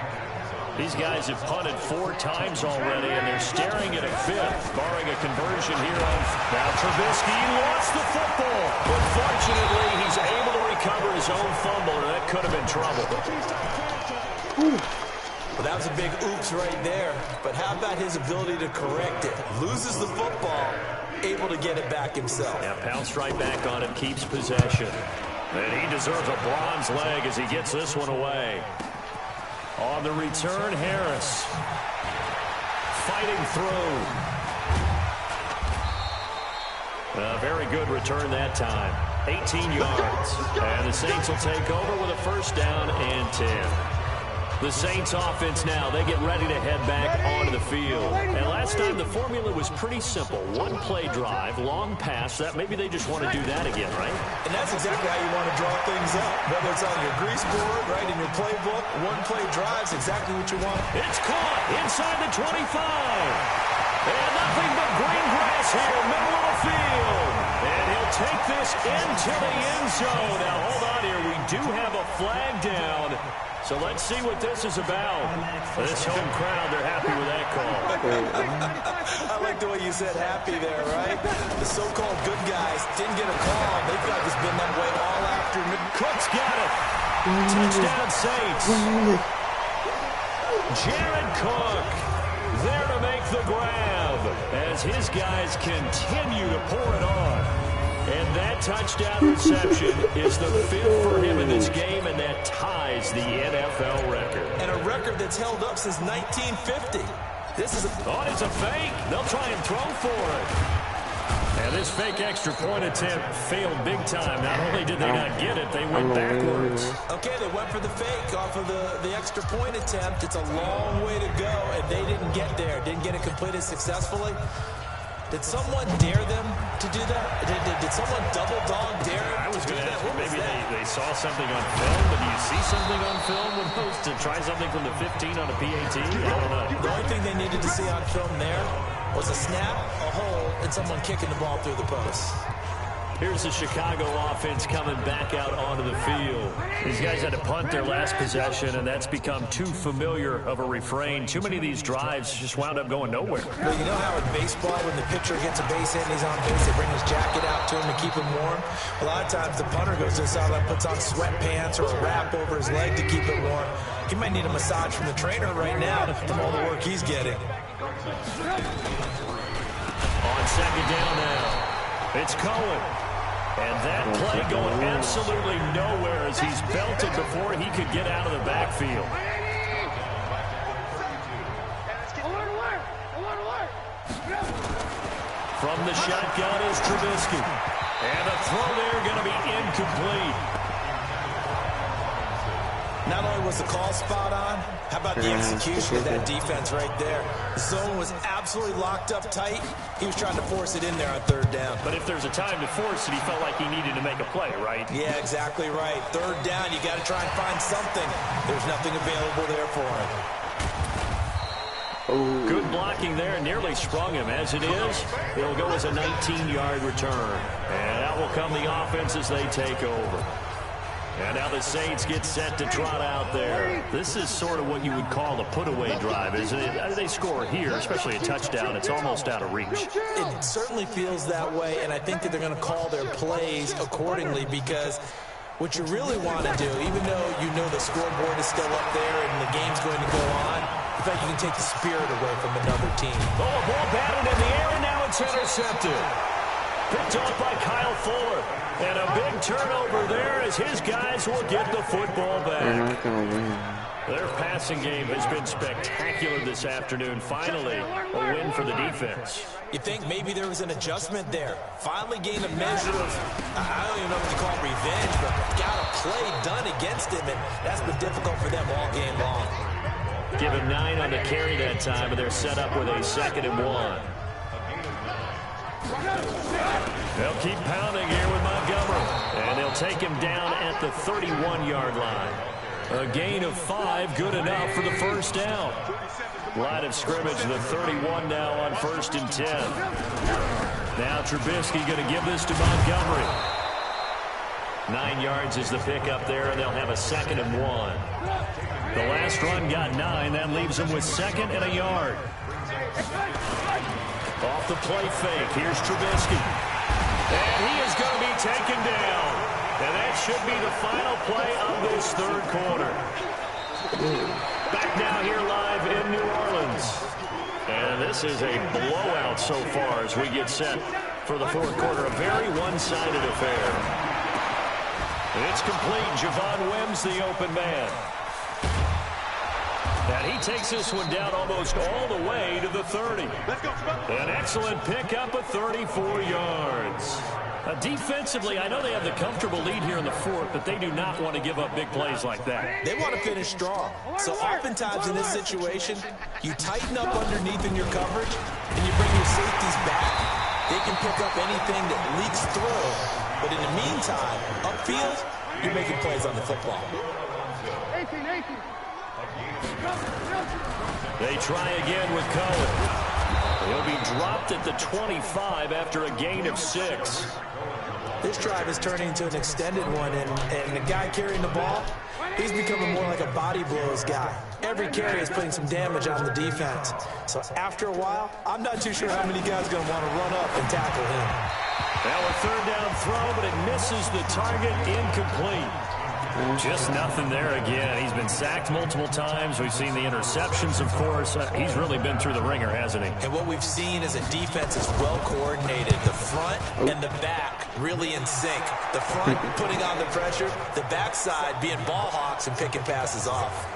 These guys have punted 4 times already, and they're staring at a 5th, barring a conversion here on. Now Trubisky lost the football, but fortunately he's able to recover his own fumble, or that could have been trouble. Well, that was a big oops right there, but how about his ability to correct it? Loses the football, able to get it back himself. Yeah, pounced right back on him, keeps possession. And he deserves a bronze leg as he gets this one away. On the return, Harris. Fighting through. A very good return that time. 18 yards. And the Saints will take over with a first down and 10. The Saints offense now, they get ready to head back onto the field. And last time the formula was pretty simple. 1 play drive, long pass. That maybe they just want to do that again, right? And that's exactly how you want to draw things up. Whether it's on your grease board, right, in your playbook, 1 play drive's exactly what you want. It's caught inside the 25. And nothing but green grass here, middle of the field. And he'll take this into the end zone. Now, hold on here. We do have a flag down. So let's see what this is about. This home crowd, they're happy with that call. I like the way you said happy there, right? The so-called good guys didn't get a call. They feel like it's been that way all afternoon. Cook's got it. Touchdown Saints. Jared Cook there to make the grab as his guys continue to pour it on. And that touchdown reception is the 5th for him in this game, and that ties the NFL record. And a record that's held up since 1950. This is a... Oh, it's a fake. They'll try and throw for it. And this fake extra point attempt failed big time. Not only did they not get it, they went backwards. Okay, they went for the fake off of the extra point attempt. It's a long way to go, and they didn't get there. Didn't get it completed successfully. Did someone dare them to do that? Did someone double dog dare them? I was going to ask, maybe they saw something on film, but do you see something on film when opposed to try something from the 15 on a PAT? I don't know. The only thing they needed to see on film there was a snap, a hole, and someone kicking the ball through the post. Here's the Chicago offense coming back out onto the field. These guys had to punt their last possession, and that's become too familiar of a refrain. Too many of these drives just wound up going nowhere. Well, you know how in baseball, when the pitcher gets a base hit and he's on base, they bring his jacket out to him to keep him warm? A lot of times the punter goes to the sideline, puts on sweatpants or a wrap over his leg to keep it warm. He might need a massage from the trainer right now from all the work he's getting. On second down now, it's Cohen. And that play going absolutely nowhere as he's belted before he could get out of the backfield. From the shotgun is Trubisky. And the throw there going to be incomplete. Not only was the call spot on, how about the execution of that defense right there? The zone was absolutely locked up tight. He was trying to force it in there on third down. But if there's a time to force it, he felt like he needed to make a play, right? Yeah, exactly right. Third down, you got to try and find something. There's nothing available there for him. Good blocking there, nearly sprung him. As it is, it'll go as a 19-yard return. And out will come the offense as they take over. And now the Saints get set to trot out there. This is sort of what you would call a put-away drive, isn't it? They score here, especially a touchdown. It's almost out of reach. It certainly feels that way, and I think that they're going to call their plays accordingly because what you really want to do, even though you know the scoreboard is still up there and the game's going to go on, in fact, you can take the spirit away from another team. Oh, a ball batted in the air, and now it's intercepted. Picked off by Kyle Fuller. And a big turnover there as his guys will get the football back. They're not going to win. Their passing game has been spectacular this afternoon. Finally, a win for the defense. You think maybe there was an adjustment there. Finally gained a measure of, I don't even know what to call it, revenge, but got a play done against him, and that's been difficult for them all game long. Give him 9 on the carry that time, and they're set up with a 2nd and 1. They'll keep pounding here with Montgomery. And they'll take him down at the 31-yard line. A gain of 5, good enough for the first down. Line of scrimmage, the 31 now on 1st and 10. Now Trubisky going to give this to Montgomery. 9 yards is the pickup there, and they'll have a 2nd and 1. The last run got 9. That leaves them with 2nd and a yard. Off the play fake, here's Trubisky. And he is going to be taken down. And that should be the final play of this third quarter. Back now here live in New Orleans. And this is a blowout so far as we get set for the fourth quarter. A very one-sided affair. It's complete. Javon Wims, the open man. And he takes this one down almost all the way to the 30. An excellent pickup of 34 yards. Defensively, I know they have the comfortable lead here in the fourth, but they do not want to give up big plays like that. They want to finish strong. So oftentimes in this situation, you tighten up underneath in your coverage, and you bring your safeties back. They can pick up anything that leaks through. But in the meantime, upfield, you're making plays on the football. 18. They try again with Cohen. He'll be dropped at the 25 after a gain of 6. This drive is turning into an extended one, and the guy carrying the ball, He's becoming more like a body blows guy. Every carry is putting some damage on the defense. So after a while, I'm not too sure how many guys are going to want to run up and tackle him. Now a third down throw, but it misses the target, incomplete. Just nothing there again. He's been sacked multiple times. We've seen the interceptions, of course. He's really been through the ringer, hasn't he? And what we've seen is a defense is well coordinated. The front and the back really in sync. The front putting on the pressure, the backside being ball hawks and picking passes off.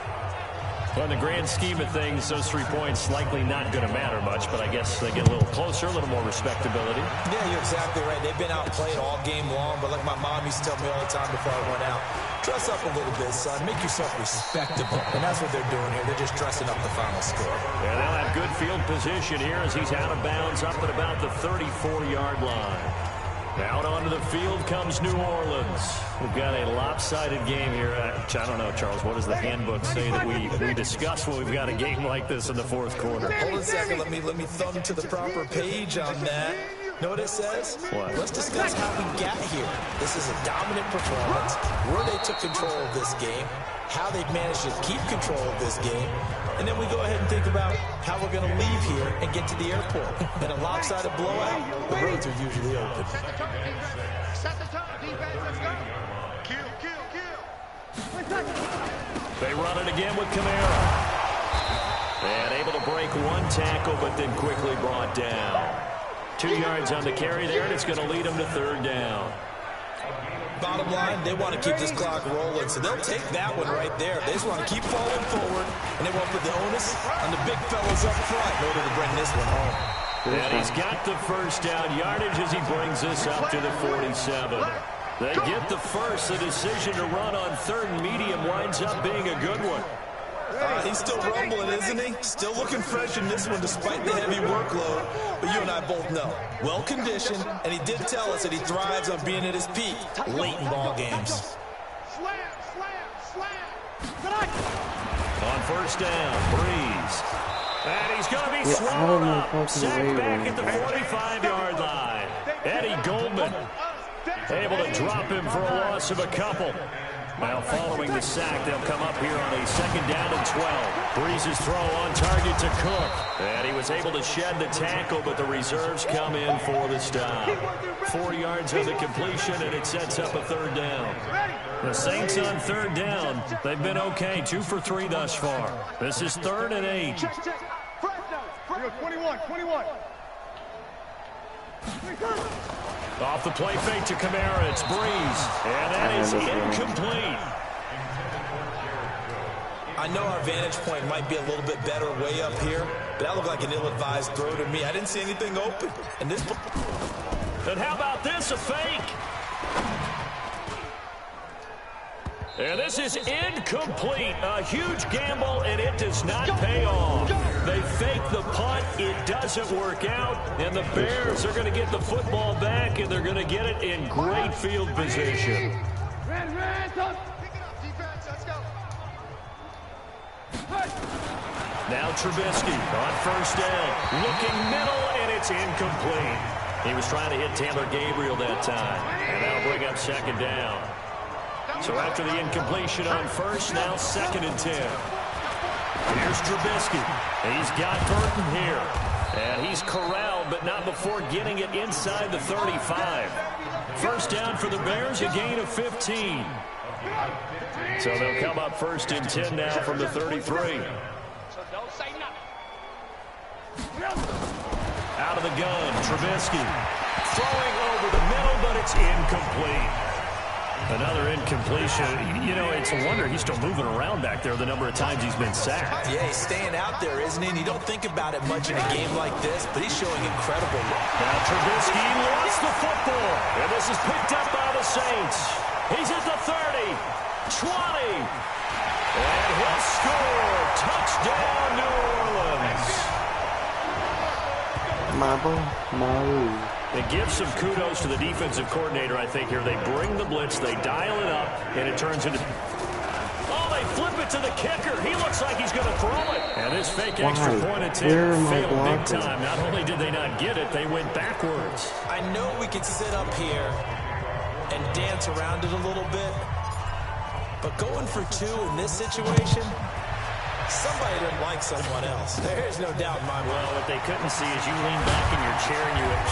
Well, in the grand scheme of things, those 3 points likely not going to matter much, but I guess they get a little closer, a little more respectability. Yeah, you're exactly right. They've been outplayed all game long, but like my mom used to tell me all the time before I went out, dress up a little bit, son. Make yourself respectable. And that's what they're doing here. They're just dressing up the final score. Yeah, they'll have good field position here as he's out of bounds up at about the 34-yard line. Out onto the field comes New Orleans. We've got a lopsided game here. I don't know, Charles, what does the handbook say that we discuss when we've got a game like this in the fourth quarter? Hold a second. Let me thumb to the proper page on that. Know what it says? What? Let's discuss how we got here. This is a dominant performance, where they took control of this game, how they've managed to keep control of this game, and then we go ahead and think about how we're going to leave here and get to the airport. In a lopsided blowout, the roads are usually open. Set the tone, defense. Set the tone, defense. Let's go. Kill, kill, kill. They run it again with Kamara. And able to break one tackle, but then quickly brought down. 2 yards on the carry there, and it's going to lead them to third down. Bottom line, they want to keep this clock rolling, so they'll take that one right there. They just want to keep falling forward, and they want to put the onus on the big fellas up front in order to bring this one home. And he's got the first down yardage as he brings this up to the 47. They get the first. The decision to run on third and medium winds up being a good one. He's still rumbling, isn't he? Still looking fresh in this one despite the heavy workload. But you and I both know, well-conditioned, and he did tell us that he thrives on being at his peak late in ball games. On first down, Breeze. And he's going to be swallowed up. Sacked back at the 45-yard line. Eddie Goldman able to drop him for a loss of a couple. Now following the sack, they'll come up here on a second down and 12. Breeze's throw on target to Cook. And he was able to shed the tackle, but the reserves come in for the stop. 4 yards on the completion, and it sets up a third down. The Saints on third down. They've been okay, 2 for 3 thus far. This is 3rd and 8. Check. 21. Off the play fake to Kamara, it's Breeze. And that is incomplete. I know our vantage point might be a little bit better way up here, but that looked like an ill-advised throw to me. I didn't see anything open. And this. And how about this, a fake? And this is incomplete. A huge gamble, and it does not pay off. They fake the punt. It doesn't work out. And the Bears are going to get the football back, and they're going to get it in great field position. Now Trubisky on first down. Looking middle, and it's incomplete. He was trying to hit Taylor Gabriel that time. And that'll bring up second down. So after the incompletion on first, now 2nd and 10. Here's Trubisky. He's got Burton here. And he's corralled, but not before getting it inside the 35. First down for the Bears, a gain of 15. So they'll come up 1st and 10 now from the 33. Out of the gun, Trubisky. Throwing over the middle, but it's incomplete. Another incompletion. You know, it's a wonder he's still moving around back there the number of times he's been sacked. Yeah, he's staying out there, isn't he? And you don't think about it much in a game like this, but he's showing incredible. Now Trubisky lost the football. And this is picked up by the Saints. He's at the 30, 20. And he'll score. Touchdown, New Orleans. It gives some kudos to the defensive coordinator, I think, here. They bring the blitz, they dial it up, and it turns into... Oh, they flip it to the kicker. He looks like he's going to throw it. And this fake extra point attempt failed big time. Not only did they not get it, they went backwards. I know we can sit up here and dance around it a little bit, But going for 2 in this situation, somebody doesn't like someone else. There's no doubt in my mind. Well, what they couldn't see is you lean back in your chair and you went,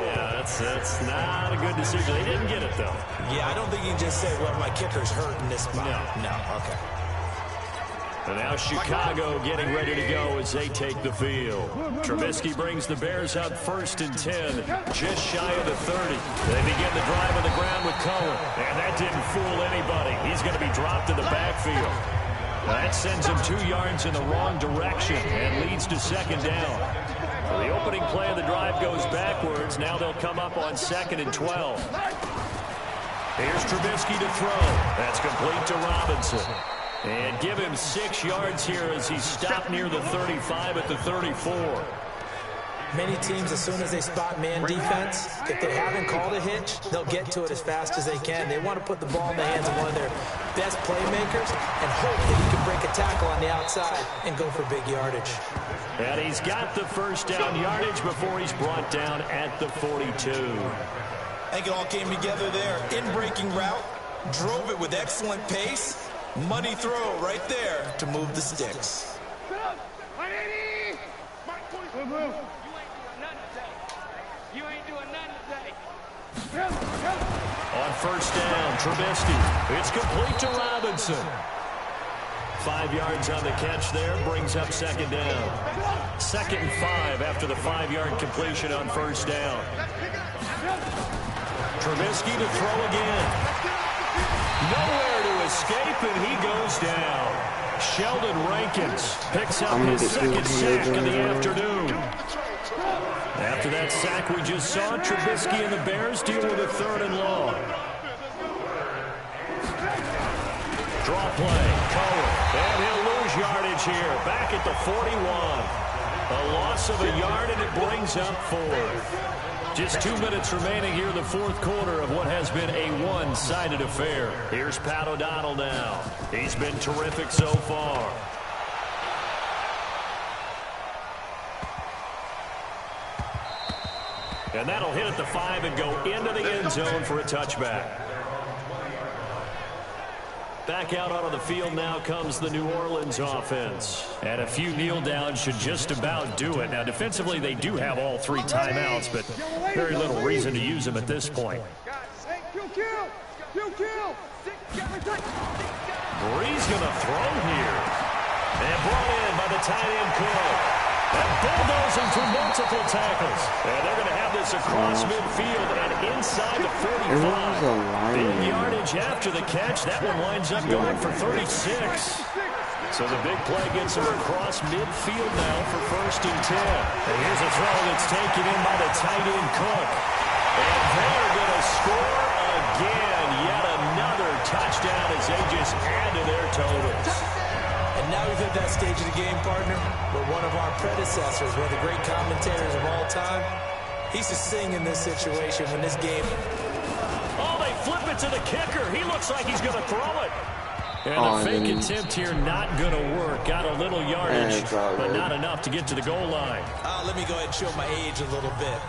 yeah, that's not a good decision. They didn't get it, though. Yeah, I don't think you can just say, well, my kicker's hurt in this spot. No, okay. And now Chicago getting ready to go as they take the field. Trubisky brings the Bears up 1st and 10, just shy of the 30. They begin the drive on the ground with Cohen, and that didn't fool anybody. He's going to be dropped to the backfield. That sends him 2 yards in the wrong direction and leads to 2nd down. Well, the opening play of the drive goes backwards. Now they'll come up on 2nd and 12. Here's Trubisky to throw. That's complete to Robinson. And give him 6 yards here as he's stopped near the 35 at the 34. Many teams, as soon as they spot man defense, if they haven't called a hitch, they'll get to it as fast as they can. They want to put the ball in the hands of one of their best playmakers and hope that he can break a tackle on the outside and go for big yardage. And he's got the 1st down yardage before he's brought down at the 42. I think it all came together there. In-breaking route, drove it with excellent pace. Money throw right there to move the sticks. On 1st down, Trubisky. It's complete to Robinson. 5 yards on the catch there, brings up 2nd down. 2nd and 5 after the 5-yard completion on 1st down. Trubisky to throw again. Nowhere to escape, and he goes down. Sheldon Rankins picks up his 2nd sack of the afternoon. After that sack we just saw, Trubisky and the Bears deal with a 3rd and long. Draw play, Cohen, and he'll lose yardage here, back at the 41. A loss of a yard, and it brings up 4. Just 2 minutes remaining here in the 4th quarter of what has been a one-sided affair. Here's Pat O'Donnell now. He's been terrific so far. And that'll hit at the 5 and go into the end zone for a touchback. Back out onto the field now comes the New Orleans offense. And a few kneel downs should just about do it. Now, defensively, they do have all 3 timeouts, but very little reason to use them at this point. Bree's going to throw here. And brought in by the tight end Cook. And bulldozing through multiple tackles. And they're going to have this across midfield and inside the 45. Big yardage after the catch. That one winds up going for 36. So the big play gets them across midfield now for 1st and 10. And here's a throw that's taken in by the tight end Cook. And they're going to score again. Yet another touchdown as they just add to their totals. And now we've hit that stage of the game, partner, where one of our predecessors, one of the great commentators of all time, he used to sing in this situation when this game... Oh, they flip it to the kicker. He looks like he's going to throw it. And a fake attempt here not going to work. Got a little yardage, but not enough to get to the goal line. Let me go ahead and show my age a little bit.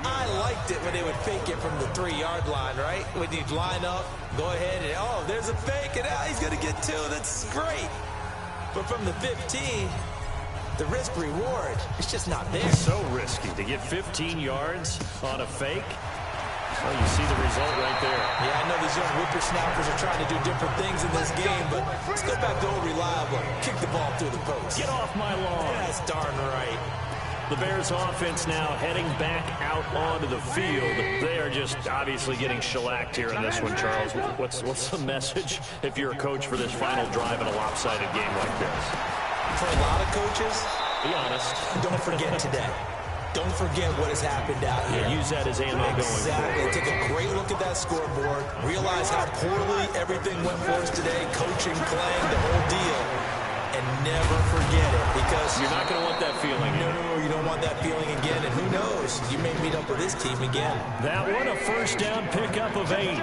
I liked it when they would fake it from the 3-yard line, right? When you'd line up, go ahead and, oh, there's a fake, and he's going to get 2. That's great. But from the 15, the risk-reward, it's just not there. So risky to get 15 yards on a fake. Well, you see the result right there. Yeah, I know these young whippersnappers are trying to do different things in this game, but let's go back to old reliable. Kick the ball through the post. Get off my lawn. That's darn right. The Bears offense now heading back out onto the field. They are just obviously getting shellacked here in this one, Charles. What's the message if you're a coach for this final drive in a lopsided game like this? For a lot of coaches, be honest. Don't forget today. Don't forget what has happened out here. Use that as ammo going forward. Take a great look at that scoreboard. Realize how poorly everything went for us today. Coaching, playing, the whole deal. And never forget it, because you're not going to want that feeling. No, you don't want that feeling again. And who knows? You may meet up with this team again. That one a 1st down pickup of 8.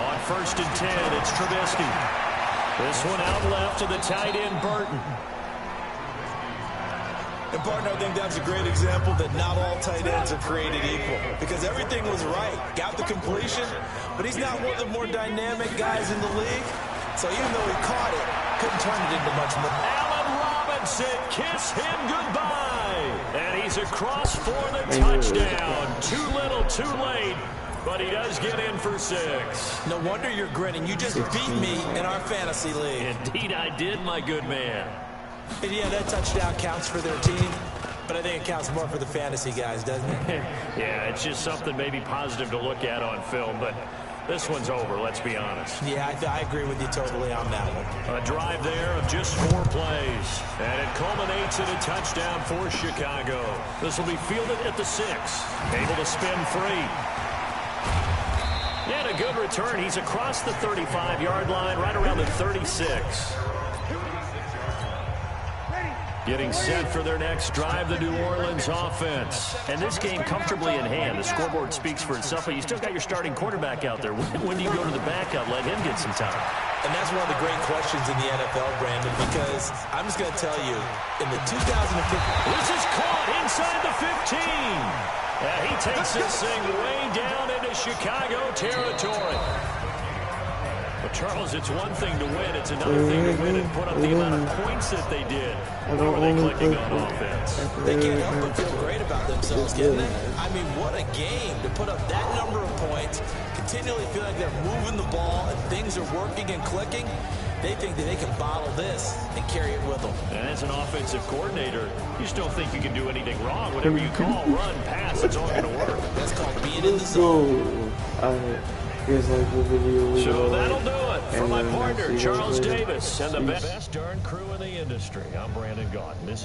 On 1st and 10, it's Trubisky. This one out left to the tight end Burton. And, partner, I think that's a great example that not all tight ends are created equal because everything was right. Got the completion, but he's not one of the more dynamic guys in the league. So even though he caught it, couldn't turn it into much more. Allen Robinson, kiss him goodbye. And he's across for the touchdown. Too little, too late. But he does get in for 6. No wonder you're grinning. You just beat me in our fantasy league. Indeed I did, my good man. And yeah, that touchdown counts for their team, but I think it counts more for the fantasy guys, doesn't it? Yeah, it's just something maybe positive to look at on film, but this one's over, let's be honest. Yeah, I agree with you totally on that one. A drive there of just 4 plays, and it culminates in a touchdown for Chicago. This will be fielded at the 6. Able to spin free. And a good return. He's across the 35-yard line, right around the 36. Getting set for their next drive, the New Orleans offense. And this game comfortably in hand. The scoreboard speaks for itself, but you still got your starting quarterback out there. When do you go to the backup, let him get some time? And that's one of the great questions in the NFL, Brandon, because I'm just going to tell you, in the 2015... This is caught inside the 15. Yeah, he takes this thing way down into Chicago territory. But, Charles, it's one thing to win. It's another thing to win and put up the amount of points that they did. How are they clicking on offense? They can't help but feel great about themselves, can they? I mean, what a game to put up that number of points, continually feel like they're moving the ball and things are working and clicking. They think that they can bottle this and carry it with them. And as an offensive coordinator, you just don't think you can do anything wrong. Whatever you call, run, pass, it's all going to work. That's called being in the zone. Here's like the video. So that'll do it for my partner, Charles Davis, and the best darn crew in the industry. I'm Brandon Gaudin.